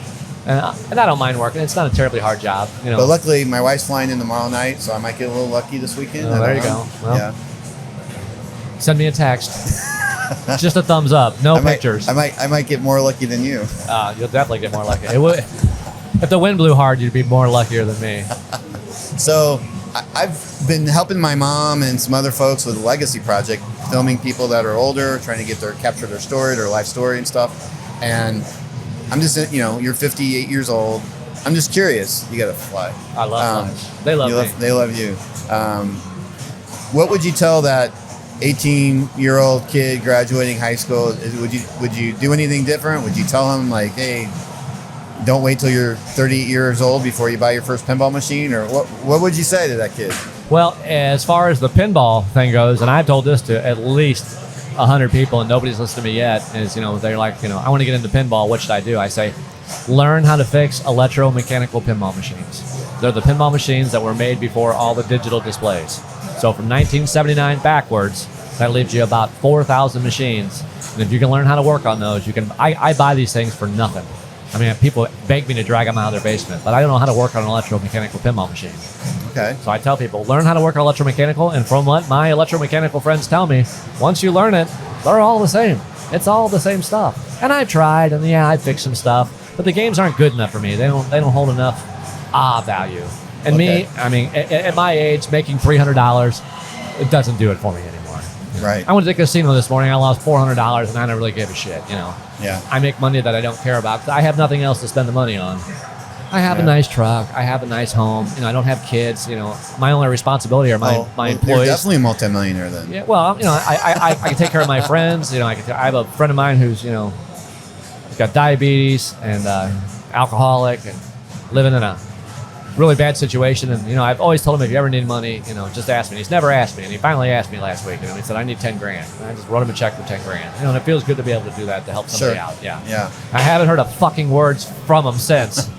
And I don't mind working. It's not a terribly hard job. But luckily, my wife's flying in tomorrow night, so I might get a little lucky this weekend. Oh, there you go. Well, yeah. Send me a text. Just a thumbs up. No pictures. I might get more lucky than you. You'll definitely get more lucky. If the wind blew hard, you'd be more luckier than me. So I've been helping my mom and some other folks with a legacy project, filming people that are older, trying to capture their story, their life story and stuff. And I'm just, you're 58 years old. I'm just curious. You got to fly. I love flies. They love me. They love you. What would you tell that 18-year-old kid graduating high school? Would you do anything different? Would you tell him like, hey, don't wait till you're 38 years old before you buy your first pinball machine? Or what would you say to that kid? Well, as far as the pinball thing goes, and I've told this to at least 100 people, and nobody's listened to me yet, is, they're like, I want to get into pinball. What should I do? I say, learn how to fix electromechanical pinball machines. They're the pinball machines that were made before all the digital displays. So from 1979 backwards, that leaves you about 4,000 machines. And if you can learn how to work on those, you can. I buy these things for nothing. People beg me to drag them out of their basement, but I don't know how to work on an electromechanical pinball machine. Okay. So I tell people, learn how to work on electromechanical, and from what my electromechanical friends tell me, once you learn it, they're all the same. It's all the same stuff. And I tried, and I fixed some stuff, but the games aren't good enough for me. They don't hold enough value. And me, at my age, making $300, it doesn't do it for me anymore. Right. I went to the casino this morning. I lost $400, and I don't really give a shit. Yeah. I make money that I don't care about because I have nothing else to spend the money on. I have a nice truck. I have a nice home. I don't have kids. My only responsibility are my employees. You're definitely a multimillionaire then. Yeah. Well, I can take care of my friends. I have a friend of mine who's he's got diabetes and alcoholic and living in a really bad situation. And I've always told him, if you ever need money, just ask me. And he's never asked me, and he finally asked me last week. He said, I need 10 grand. And I just wrote him a check for 10 grand. And it feels good to be able to do that to help somebody out. Yeah. Yeah. I haven't heard a fucking words from him since.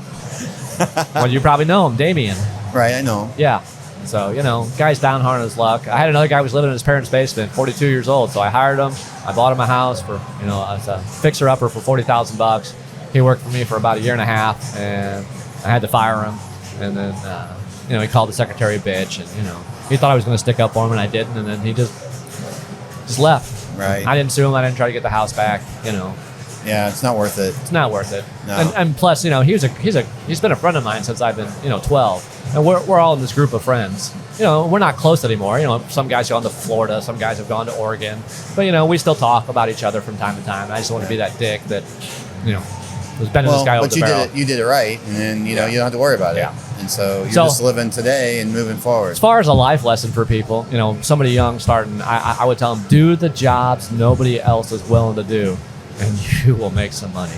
Well, you probably know him, Damien. Right, I know. Yeah. So, guy's down hard on his luck. I had another guy who was living in his parents' basement, 42 years old. So I hired him. I bought him a house for, as a fixer-upper for $40,000. He worked for me for about a year and a half, and I had to fire him. And then, he called the secretary a bitch, and, he thought I was going to stick up for him, and I didn't. And then he just left. Right. I didn't sue him. I didn't try to get the house back, Yeah, it's not worth it. It's not worth it. No. And plus, he's been a friend of mine since I've been, 12. And we're all in this group of friends. We're not close anymore. Some guys have gone to Florida, some guys have gone to Oregon. But, we still talk about each other from time to time. I just want to be that dick that, was bending this guy over the barrel. You did it right, and then, you don't have to worry about it. Yeah. And so you're just living today and moving forward. As far as a life lesson for people, somebody young starting, I would tell them, do the jobs nobody else is willing to do, and you will make some money.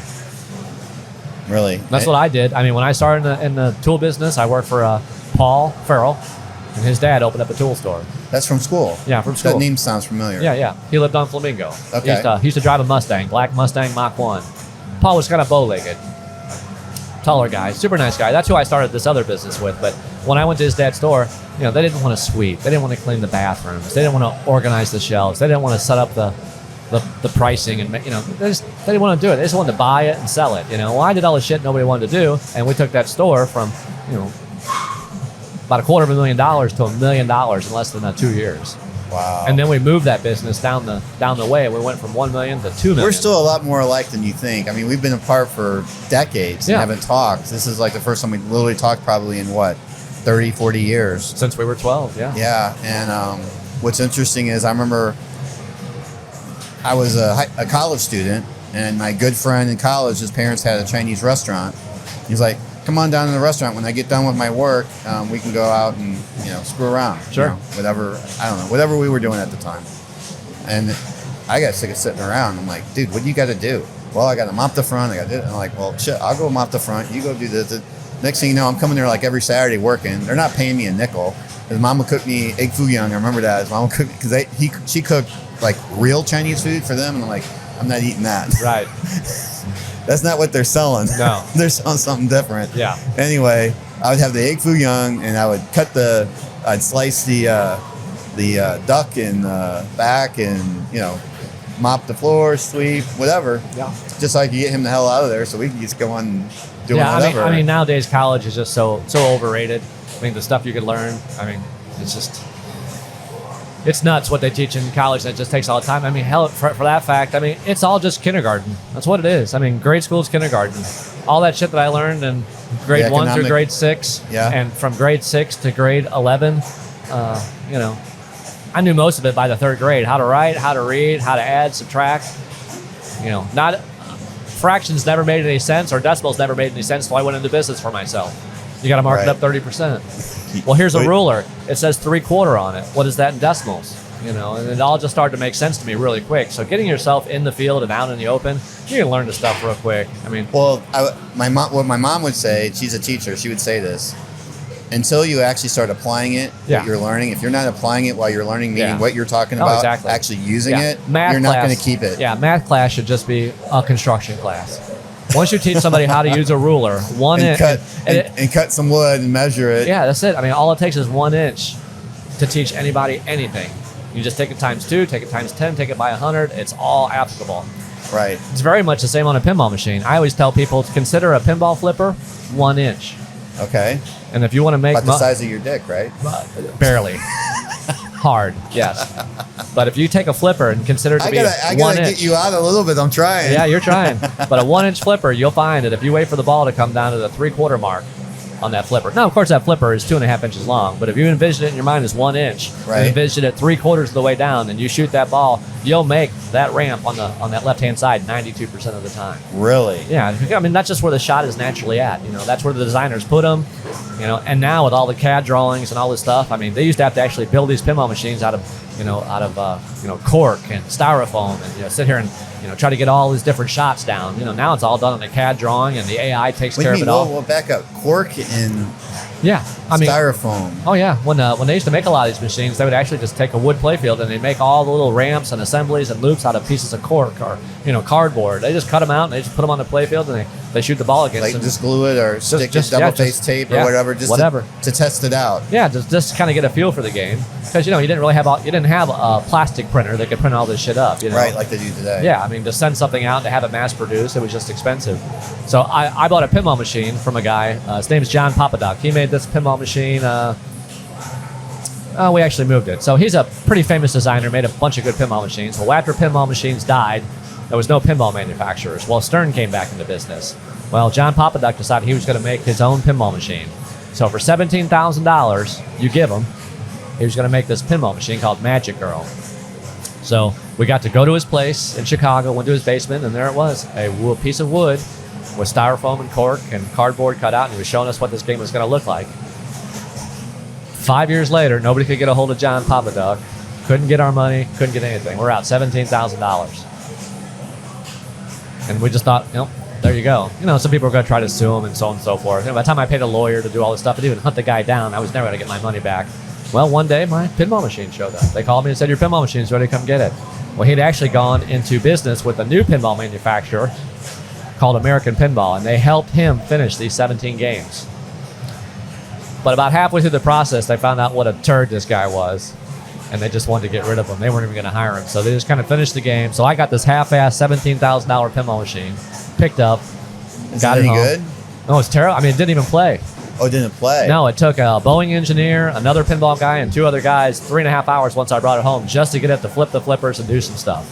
Really? That's what I did. When I started in the tool business, I worked for Paul Farrell, and his dad opened up a tool store. That's from school? Yeah, from school. That name sounds familiar. Yeah. He lived on Flamingo. Okay. He used to drive a Mustang, black Mustang Mach 1. Paul was kind of bow-legged. Taller guy, super nice guy. That's who I started this other business with. But when I went to his dad's store, they didn't want to sweep. They didn't want to clean the bathrooms. They didn't want to organize the shelves. They didn't want to set up the pricing, and they didn't want to do it. They just wanted to buy it and sell it. Well, I did all the shit nobody wanted to do, and we took that store from about $250,000 to $1 million in less than 2 years. Wow. And then we moved that business down the way. We went from 1 million to 2 million. We're still a lot more alike than you think. We've been apart for decades and haven't talked. This is like the first time we literally talked probably in 30, 40 years. Since we were 12, yeah. Yeah, and what's interesting is I remember I was a college student, and my good friend in college, his parents had a Chinese restaurant. He's like, come on down to the restaurant. When I get done with my work, we can go out and, screw around. Sure. Whatever we were doing at the time. And I got sick of sitting around. I'm like, dude, what do you got to do? Well, I got to mop the front. I got to do it. I'm like, well, shit, I'll go mop the front. You go do this. Next thing you know, I'm coming there like every Saturday working. They're not paying me a nickel. His mama cooked me egg foo young. I remember that. His mama cooked, because she cooked like real Chinese food for them. And I'm like, I'm not eating that. Right. That's not what they're selling. No. They're selling something different. Yeah. Anyway, I would have the egg foo young, and I would I'd slice the duck in the back, and mop the floor, sweep, whatever. Yeah. Just so I could get him the hell out of there, so we could just go on doing whatever. I mean, nowadays college is just so overrated. The stuff you could learn. It's just. It's nuts what they teach in college. That just takes all the time. Hell, for that fact, it's all just kindergarten. That's what it is. Grade school is kindergarten. All that shit that I learned in grade 1 through grade 6, and from grade 6 to grade 11, I knew most of it by the 3rd grade. How to write, how to read, how to add, subtract. Not fractions never made any sense, or decimals never made any sense, so I went into business for myself. You got to mark it up 30%. Well, here's a ruler. It says 3/4 on it. What is that in decimals? And it all just started to make sense to me really quick. So getting yourself in the field and out in the open, you can learn this stuff real quick. Well, what my mom would say, she's a teacher, she would say this, until you actually start applying it, what you're learning, if you're not applying it while you're learning, meaning what you're talking about, actually using it, math you're class, not going to keep it. Yeah, math class should just be a construction class. Once you teach somebody how to use a ruler, and cut some wood and measure it. Yeah, that's it. All it takes is 1 inch to teach anybody anything. You just take it times 2, take it times 10, take it by 100. It's all applicable. Right. It's very much the same on a pinball machine. I always tell people to consider a pinball flipper 1 inch. Okay. And if you want to make about the size of your dick, right? Barely. Hard, yes. But if you take a flipper and consider it to be 1 inch. I gotta get you out a little bit. I'm trying. Yeah, you're trying. But a 1 inch flipper, you'll find that if you wait for the ball to come down to the 3/4 mark, on that flipper. Now, of course, that flipper is 2.5 inches long, but if you envision it in your mind as 1 inch, Right. and envision it 3/4 of the way down, and you shoot that ball, you'll make that ramp on that left-hand side 92% of the time. Really? Yeah, I mean, that's just where the shot is naturally at. That's where the designers put them. And now with all the CAD drawings and all this stuff, I mean, they used to have to actually build these pinball machines out of cork and styrofoam, and sit here and try to get all these different shots down. Now it's all done on a CAD drawing, and the AI takes care of it all. Well, back up. Cork and Yeah, I mean, styrofoam. oh yeah, when they used to make a lot of these machines, they would actually just take a wood playfield and they make all the little ramps and assemblies and loops out of pieces of cork or cardboard. They just cut them out and they just put them on the playfield and they shoot the ball against Like them. just glue it or stick double face tape or whatever, just to test it out. Yeah, just kind of get a feel for the game, because you didn't have a plastic printer that could print all this shit up. Right, like they do today. Yeah, I mean, to send something out to have it mass produced, it was just expensive. So I bought a pinball machine from a guy. His name is John Papaduck. He made this pinball machine. We actually moved it. So he's a pretty famous designer, made a bunch of good pinball machines. Well, after pinball machines died, there was no pinball manufacturers. Well, Stern came back into business. Well, John Papaduck decided he was going to make his own pinball machine. So for $17,000, you give him, he was going to make this pinball machine called Magic Girl. So we got to go to his place in Chicago, went to his basement, and there it was, a piece of wood with styrofoam and cork and cardboard cut out, and he was showing us what this game was going to look like. 5 years later, nobody could get a hold of John Papaduck. Couldn't get our money, couldn't get anything. We're out $17,000. And we just thought, there you go. Some people are going to try to sue him and so on and so forth. By the time I paid a lawyer to do all this stuff and even hunt the guy down, I was never going to get my money back. Well, one day my pinball machine showed up. They called me and said, your pinball machine's ready to come get it. Well, he'd actually gone into business with a new pinball manufacturer called American Pinball, and they helped him finish these 17 games. But about halfway through the process, they found out what a turd this guy was, and they just wanted to get rid of him. They weren't even going to hire him. So they just kind of finished the game. So I got this half-ass $17,000 pinball machine, picked up, got it home. Good? No, it's terrible. I mean, it didn't even play. Oh, it didn't play? No, it took a Boeing engineer, another pinball guy, and 2 other guys 3.5 hours once I brought it home just to get it to flip the flippers and do some stuff.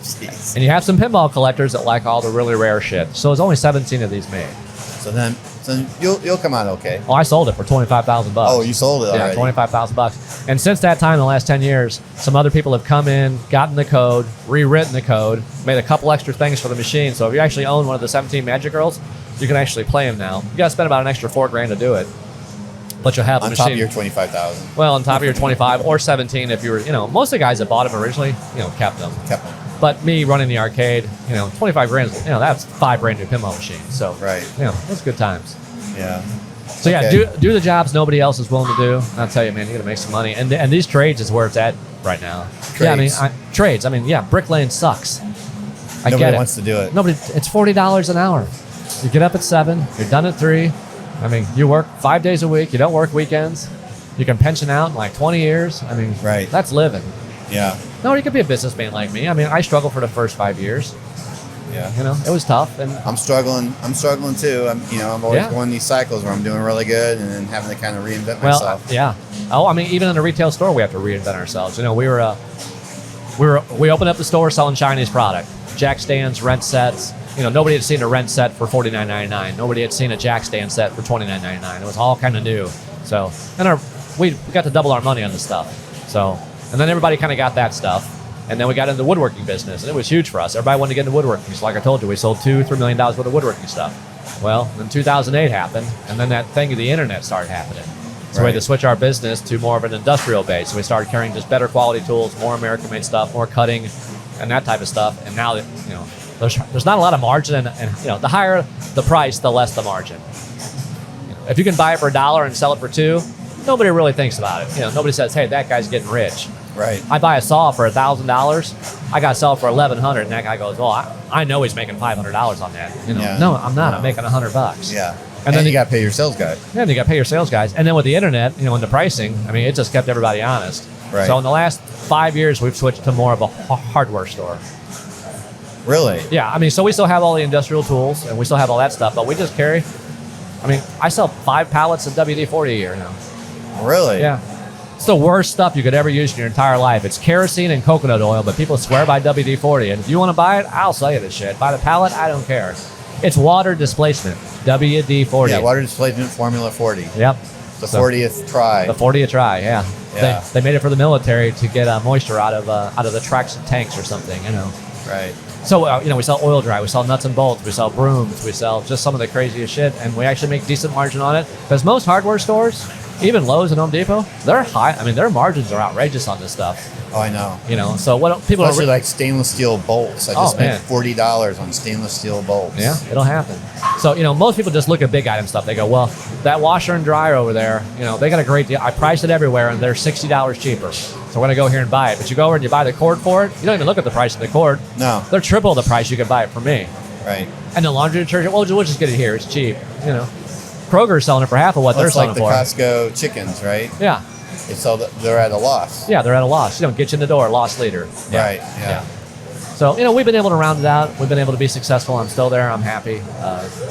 Jeez. And you have some pinball collectors that like all the really rare shit. So there's only 17 of these made. So then you'll come out okay. Oh, I sold it for $25,000. Oh, you sold it already? Yeah, $25,000. And since that time, in the last 10 years, some other people have come in, gotten the code, rewritten the code, made a couple extra things for the machine. So if you actually own one of the 17 Magic Girls, you can actually play them now. You got to spend about an extra $4,000 to do it. But you'll have the machine. On top of your 25,000. Well, on top of your 25 or 17 if you were, most of the guys that bought them originally, kept them. But me running the arcade, $25,000, that's 5 brand new pinball machines. So, right. Those good times. Yeah. So yeah, do the jobs nobody else is willing to do. I'll tell you, man, you're gonna make some money. And these trades is where it's at right now. Trades. Yeah, trades. Bricklaying sucks. Nobody wants to do it. Nobody. It's $40 an hour. You get up at 7. You're done at 3. You work 5 days a week. You don't work weekends. You can pension out in like 20 years. Right. That's living. Yeah. No, you could be a businessman like me. I struggled for the first 5 years. Yeah. It was tough. And I'm struggling too. I'm always going these cycles where I'm doing really good and then having to kind of reinvent myself. Yeah. Oh, even in a retail store, we have to reinvent ourselves. We opened up the store selling Chinese product, jack stands, rent sets. Nobody had seen a rent set for $49.99. Nobody had seen a jack stand set for $29.99. It was all kind of new. So, and we got to double our money on this stuff. So, and then everybody kind of got that stuff. And then we got into the woodworking business, and it was huge for us. Everybody wanted to get into woodworking. So like I told you, we sold $2-3 million worth of woodworking stuff. Well, then 2008 happened, and then that thing of the internet started happening. So we had to switch our business to more of an industrial base. So we started carrying just better quality tools, more American-made stuff, more cutting, and that type of stuff. And now, there's not a lot of margin, and the higher the price, the less the margin. If you can buy it for $1 and sell it for $2, nobody really thinks about it. Nobody says, "Hey, that guy's getting rich." Right. I buy a saw for $1,000. I got to sell it for $1,100, and that guy goes, "Well, I know he's making $500 on that." No, I'm not. I'm making $100. Yeah. And then you got to pay your sales guy. Yeah, you got to pay your sales guys. And then with the internet, and the pricing, it just kept everybody honest. Right. So in the last 5 years, we've switched to more of a hardware store. Really? Yeah. So we still have all the industrial tools, and we still have all that stuff, but we just carry. I sell 5 pallets of WD-40 a year now. Really? Yeah. It's the worst stuff you could ever use in your entire life. It's kerosene and coconut oil, but people swear by WD-40. And if you want to buy it, I'll sell you this shit. Buy the pallet, I don't care. It's water displacement. WD-40. Yeah, water displacement formula 40. Yep. The 40th try. The 40th try, yeah. Yeah. They made it for the military to get moisture out of the tracks of tanks or something, you know. Right. So, we sell oil dry, we sell nuts and bolts, we sell brooms, we sell just some of the craziest shit, and we actually make decent margin on it. Because most hardware stores, even Lowe's and Home Depot, they're high. I mean, their margins are outrageous on this stuff. Oh, I know. You know, so what people Especially like stainless steel bolts. I just man. spent $40 on stainless steel bolts. Yeah, it'll happen. So, most people just look at big item stuff. They go, well, that washer and dryer over there, they got a great deal. I priced it everywhere, and they're $60 cheaper. So we're going to go here and buy it. But you go over and you buy the cord for it, you don't even look at the price of the cord. No. They're triple the price you could buy it from me. Right. And the laundry detergent, well, we'll just get it here. It's cheap, Kroger's selling it for half of what they're selling like it for. the Costco chickens, right? Yeah. They're at a loss. Yeah, they're at a loss. Get you in the door, loss leader. Yeah. Right, yeah. So, we've been able to round it out. We've been able to be successful. I'm still there. I'm happy.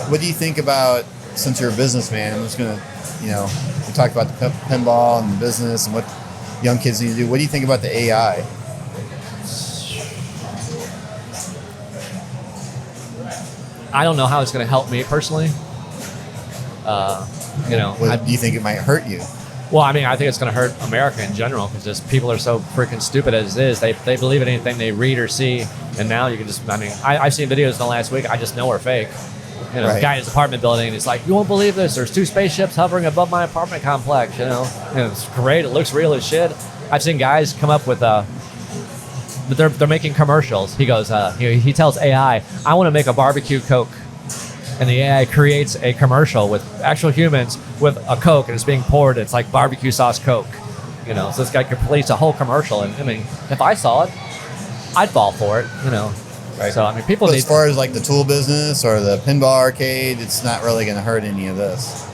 What do you think about, since you're a businessman, I'm just going to, we talked about the pinball and the business and what young kids need to do. What do you think about the AI? I don't know how it's going to help me personally. Do you think it might hurt you? Well, I think it's going to hurt America in general because just people are so freaking stupid as it is. They believe in anything they read or see, and now you can just. I've seen videos in the last week. I just know are fake. Right. The guy in his apartment building, and he's like, "You won't believe this. There's 2 spaceships hovering above my apartment complex." And it's great. It looks real as shit. I've seen guys come up with but they're making commercials. He goes, he tells AI, "I want to make a barbecue Coke." And the AI creates a commercial with actual humans with a Coke, and it's being poured. It's like barbecue sauce Coke, So this guy completes a whole commercial, and if I saw it, I'd fall for it, Right. So people But need. as far as like the tool business or the pinball arcade, it's not really going to hurt any of this.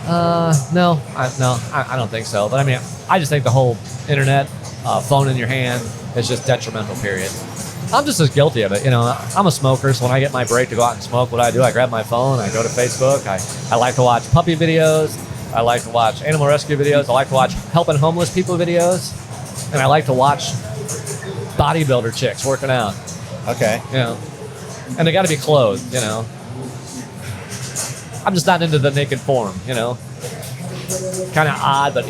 No, I don't think so. But I just think the whole internet, phone in your hand, is just detrimental. Period. I'm just as guilty of it. I'm a smoker, so when I get my break to go out and smoke, what I grab my phone, I go to Facebook. I like to watch puppy videos. I like to watch animal rescue videos. I like to watch helping homeless people videos. And I like to watch bodybuilder chicks working out. Okay. And they got to be clothed, I'm just not into the naked form, Kind of odd, but,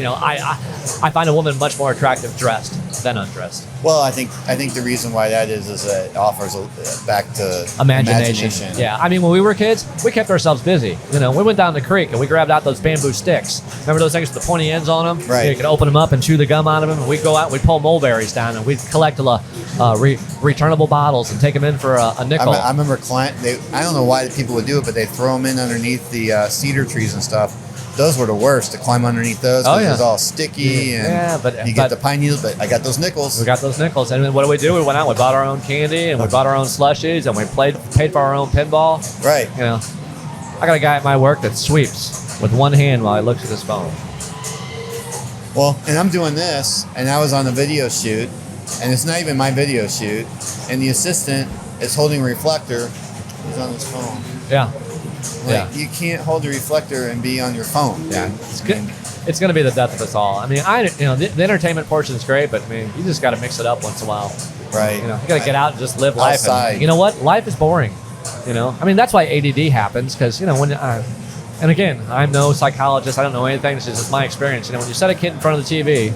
I find a woman much more attractive dressed than undressed. Well, I think the reason why that is that it offers back to imagination. Yeah, when we were kids, we kept ourselves busy. We went down the creek and we grabbed out those bamboo sticks. Remember those things with the pointy ends on them? Right. You could open them up and chew the gum out of them. And we'd go out and we'd pull mulberries down and we'd collect returnable bottles and take them in for a nickel. I remember I don't know why the people would do it, but they throw them in underneath the cedar trees and stuff. Those were the worst to climb underneath those because it was all sticky and you get the pine needles. But I got those nickels. We got those nickels, and what do? We went out, we bought our own candy, and we bought our own slushies, and we paid for our own pinball. Right. I got a guy at my work that sweeps with one hand while he looks at his phone. Well, and I'm doing this, and I was on a video shoot, and it's not even my video shoot, and the assistant is holding a reflector. He's on his phone. Yeah. You can't hold a reflector and be on your phone. Yeah, it's going to be the death of us all. The entertainment portion is great, but you just got to mix it up once in a while. Right. You got to get out and just live life. Outside. And you know what? Life is boring. That's why ADD happens because when. And again, I'm no psychologist. I don't know anything. This is just my experience. When you set a kid in front of the TV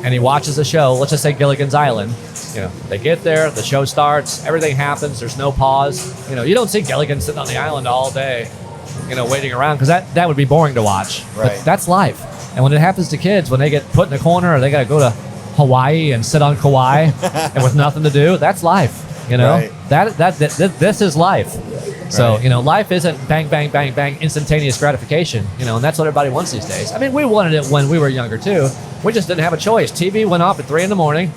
and he watches a show, let's just say Gilligan's Island. They get there, the show starts, everything happens, there's no pause. You don't see Gilligan sitting on the island all day, waiting around, because that would be boring to watch. Right. But that's life. And when it happens to kids, when they get put in a corner or they got to go to Hawaii and sit on Kauai and with nothing to do, that's life. Right. This is life. So, Right. Life isn't bang, bang, bang, bang, instantaneous gratification, and that's what everybody wants these days. We wanted it when we were younger too. We just didn't have a choice. TV went off at 3 a.m.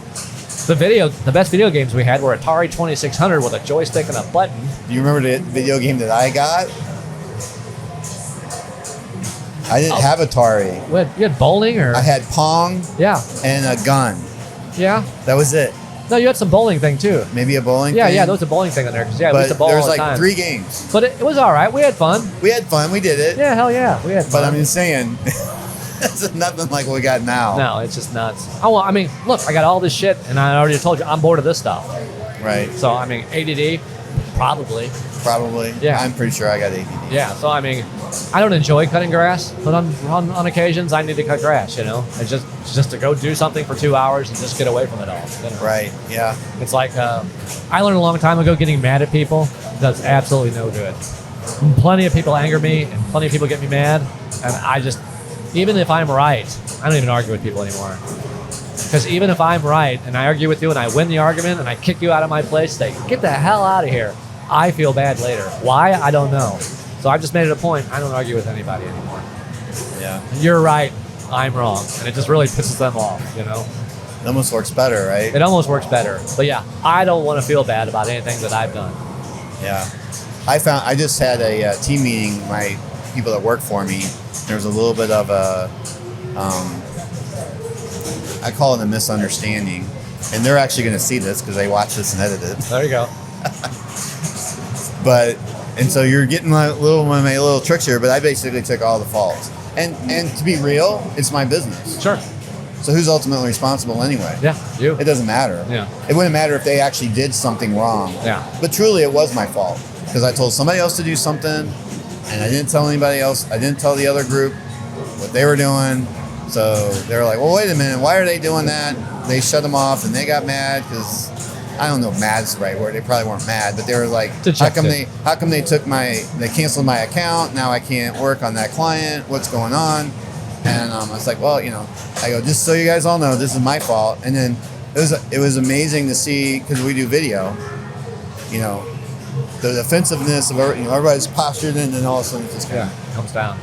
The best video games we had were Atari 2600 with a joystick and a button. Do you remember the video game that I got? I didn't have Atari. You had bowling or? I had Pong Yeah. and a gun. Yeah. That was it. No, you had some bowling thing too. Maybe a bowling Yeah, thing? yeah, there was a bowling thing in there. 'Cause, we But used to bowl there all was the like time. 3 games. But it was all right. We had fun. We had fun. We did it. Yeah, hell yeah. We had fun. But I'm just saying, it's nothing like what we got now. No, it's just nuts. Look, I got all this shit, and I already told you I'm bored of this stuff. Right. So, ADD, Probably. Probably. Yeah. I'm pretty sure I got ADD. Yeah. So I mean, I don't enjoy cutting grass, but on occasions I need to cut grass. You know, it's just to go do something for 2 hours and just get away from it all. You know? Right. Yeah. It's like I learned a long time ago, getting mad at people does absolutely no good. Plenty of people anger me, and plenty of people get me mad, and I just, even if I'm right, I don't even argue with people anymore. Because even if I'm right and I argue with you and I win the argument and I kick you out of my place, say, get the hell out of here, I feel bad later. Why? I don't know. So I've just made it a point, I don't argue with anybody anymore. Yeah. You're right, I'm wrong. And it just really pisses them off, you know? It almost works better, right? It almost works better. But yeah, I don't want to feel bad about anything that I've done. Yeah. I just had a team meeting, my people that work for me. There was a little bit of a, I call it a misunderstanding. And they're actually going to see this because they watch this and edit it. There you go. And so you're getting my little tricks here, but I basically took all the faults. And to be real, it's my business. Sure. So who's ultimately responsible anyway? Yeah, you. It doesn't matter. Yeah. It wouldn't matter if they actually did something wrong. Yeah. But truly, it was my fault because I told somebody else to do something, and I didn't tell anybody else. I didn't tell the other group what they were doing. So they were like, "Well, wait a minute. Why are they doing that?" They shut them off, and they got mad because I don't know if mad's the right word. They probably weren't mad, but they were like, "How come they canceled my account? Now I can't work on that client. What's going on?" And I was like, well, I go, just so you guys all know, this is my fault. And then it was amazing to see, because we do video, the defensive-ness of everybody's postured, and then all of a sudden it just comes down.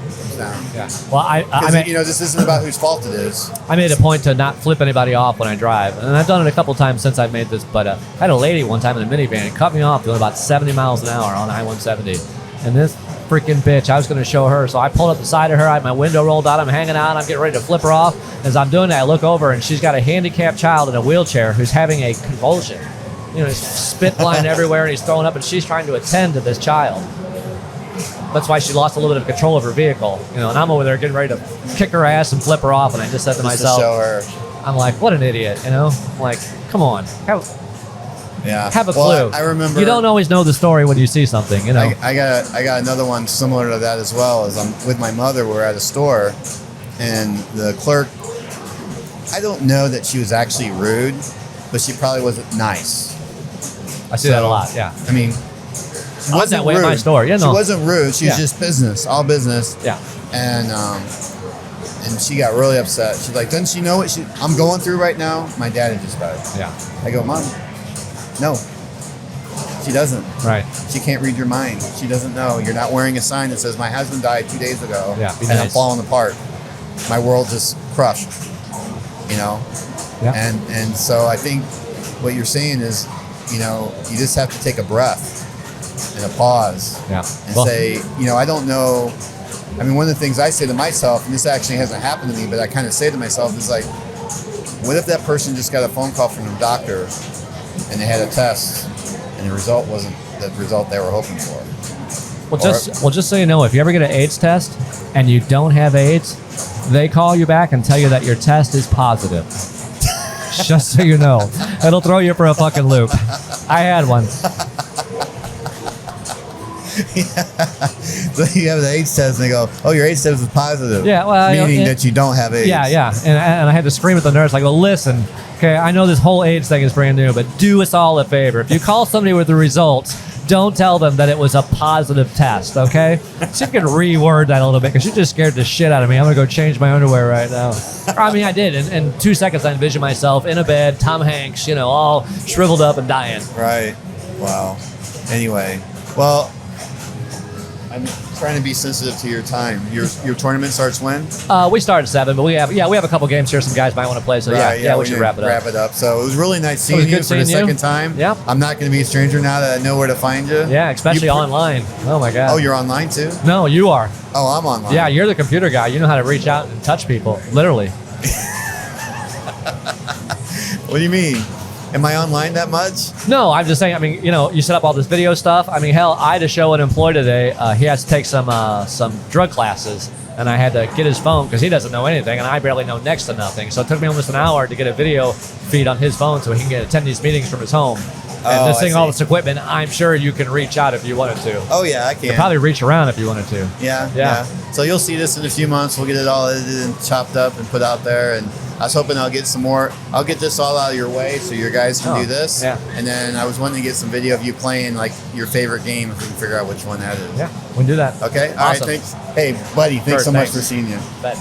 Yeah. Well, this isn't about whose fault it is. I made a point to not flip anybody off when I drive, and I've done it a couple times since I've made this. But I had a lady one time in a minivan and cut me off doing about 70 miles an hour on I-170, and this freaking bitch, I was going to show her, so I pulled up beside her. I had my window rolled out. I'm hanging out. I'm getting ready to flip her off. As I'm doing that, I look over, and she's got a handicapped child in a wheelchair who's having a convulsion. He's spit flying everywhere, and he's throwing up, and she's trying to attend to this child. That's why she lost a little bit of control of her vehicle. And I'm over there getting ready to kick her ass and flip her off, and I just said to myself, to show her. I'm like, what an idiot, I'm like, come on. Have a clue. I remember. You don't always know the story when you see something, I got another one similar to that as well. As I'm with my mother, we're at a store, and the clerk, I don't know that she was actually rude, but she probably wasn't nice. I see that a lot. Yeah. I mean, she wasn't that way at my store. Yeah, no. She wasn't rude. She was just business, all business. Yeah. And she got really upset. She's like, doesn't she know what I'm going through right now? My dad had just died. Yeah. I go, Mom, no, she doesn't. Right. She can't read your mind. She doesn't know. You're not wearing a sign that says, my husband died 2 days ago. Yeah, and I'm falling apart. My world just crushed, Yeah. And so I think what you're saying is, you just have to take a breath and a pause. Yeah. And say, I don't know. I mean, one of the things I say to myself, and this actually hasn't happened to me, but I kind of say to myself is like, what if that person just got a phone call from the doctor and they had a test and the result wasn't the result they were hoping for? Well, just so you know, if you ever get an AIDS test and you don't have AIDS, they call you back and tell you that your test is positive. Just so you know. It'll throw you for a fucking loop. I had one. So you have the AIDS test and they go, oh, your AIDS test is positive. Yeah, well, meaning that you don't have AIDS. Yeah. And I had to scream at the nurse, like, well, listen, okay, I know this whole AIDS thing is brand new, but do us all a favor. If you call somebody with the results, don't tell them that it was a positive test, okay? See if you can reword that a little bit, because you just scared the shit out of me. I'm going to go change my underwear right now. I mean, I did. In 2 seconds, I envisioned myself in a bed, Tom Hanks, all shriveled up and dying. Right. Wow. Anyway, well, I'm trying to be sensitive to your time. Your tournament starts when? We start at 7, but we have a couple games here. Some guys might want to play, so right, we should wrap it up. So it was really nice seeing you for the second time. Yeah. I'm not going to be a stranger now that I know where to find you. Yeah, especially online. Oh my God. Oh, you're online too? No, you are. Oh, I'm online. Yeah, you're the computer guy. You know how to reach out and touch people, literally. What do you mean? Am I online that much? No, I'm just saying. I mean, you set up all this video stuff. I mean, hell, I had to show an employee today. He has to take some drug classes, and I had to get his phone because he doesn't know anything, and I barely know next to nothing. So it took me almost an hour to get a video feed on his phone so he can attend these meetings from his home. And this thing, all this equipment, I'm sure you can reach out if you wanted to. Oh yeah, I can. You could probably reach around if you wanted to. Yeah. So you'll see this in a few months. We'll get it all edited and chopped up and put out there. And I was hoping I'll get some more. I'll get this all out of your way so your guys can do this. Yeah. And then I was wanting to get some video of you playing like your favorite game if we can figure out which one that is. Yeah, we can do that. Okay. All right. Awesome. Thanks. Hey, buddy. Thanks Sure, so much thanks. for seeing you. Bet.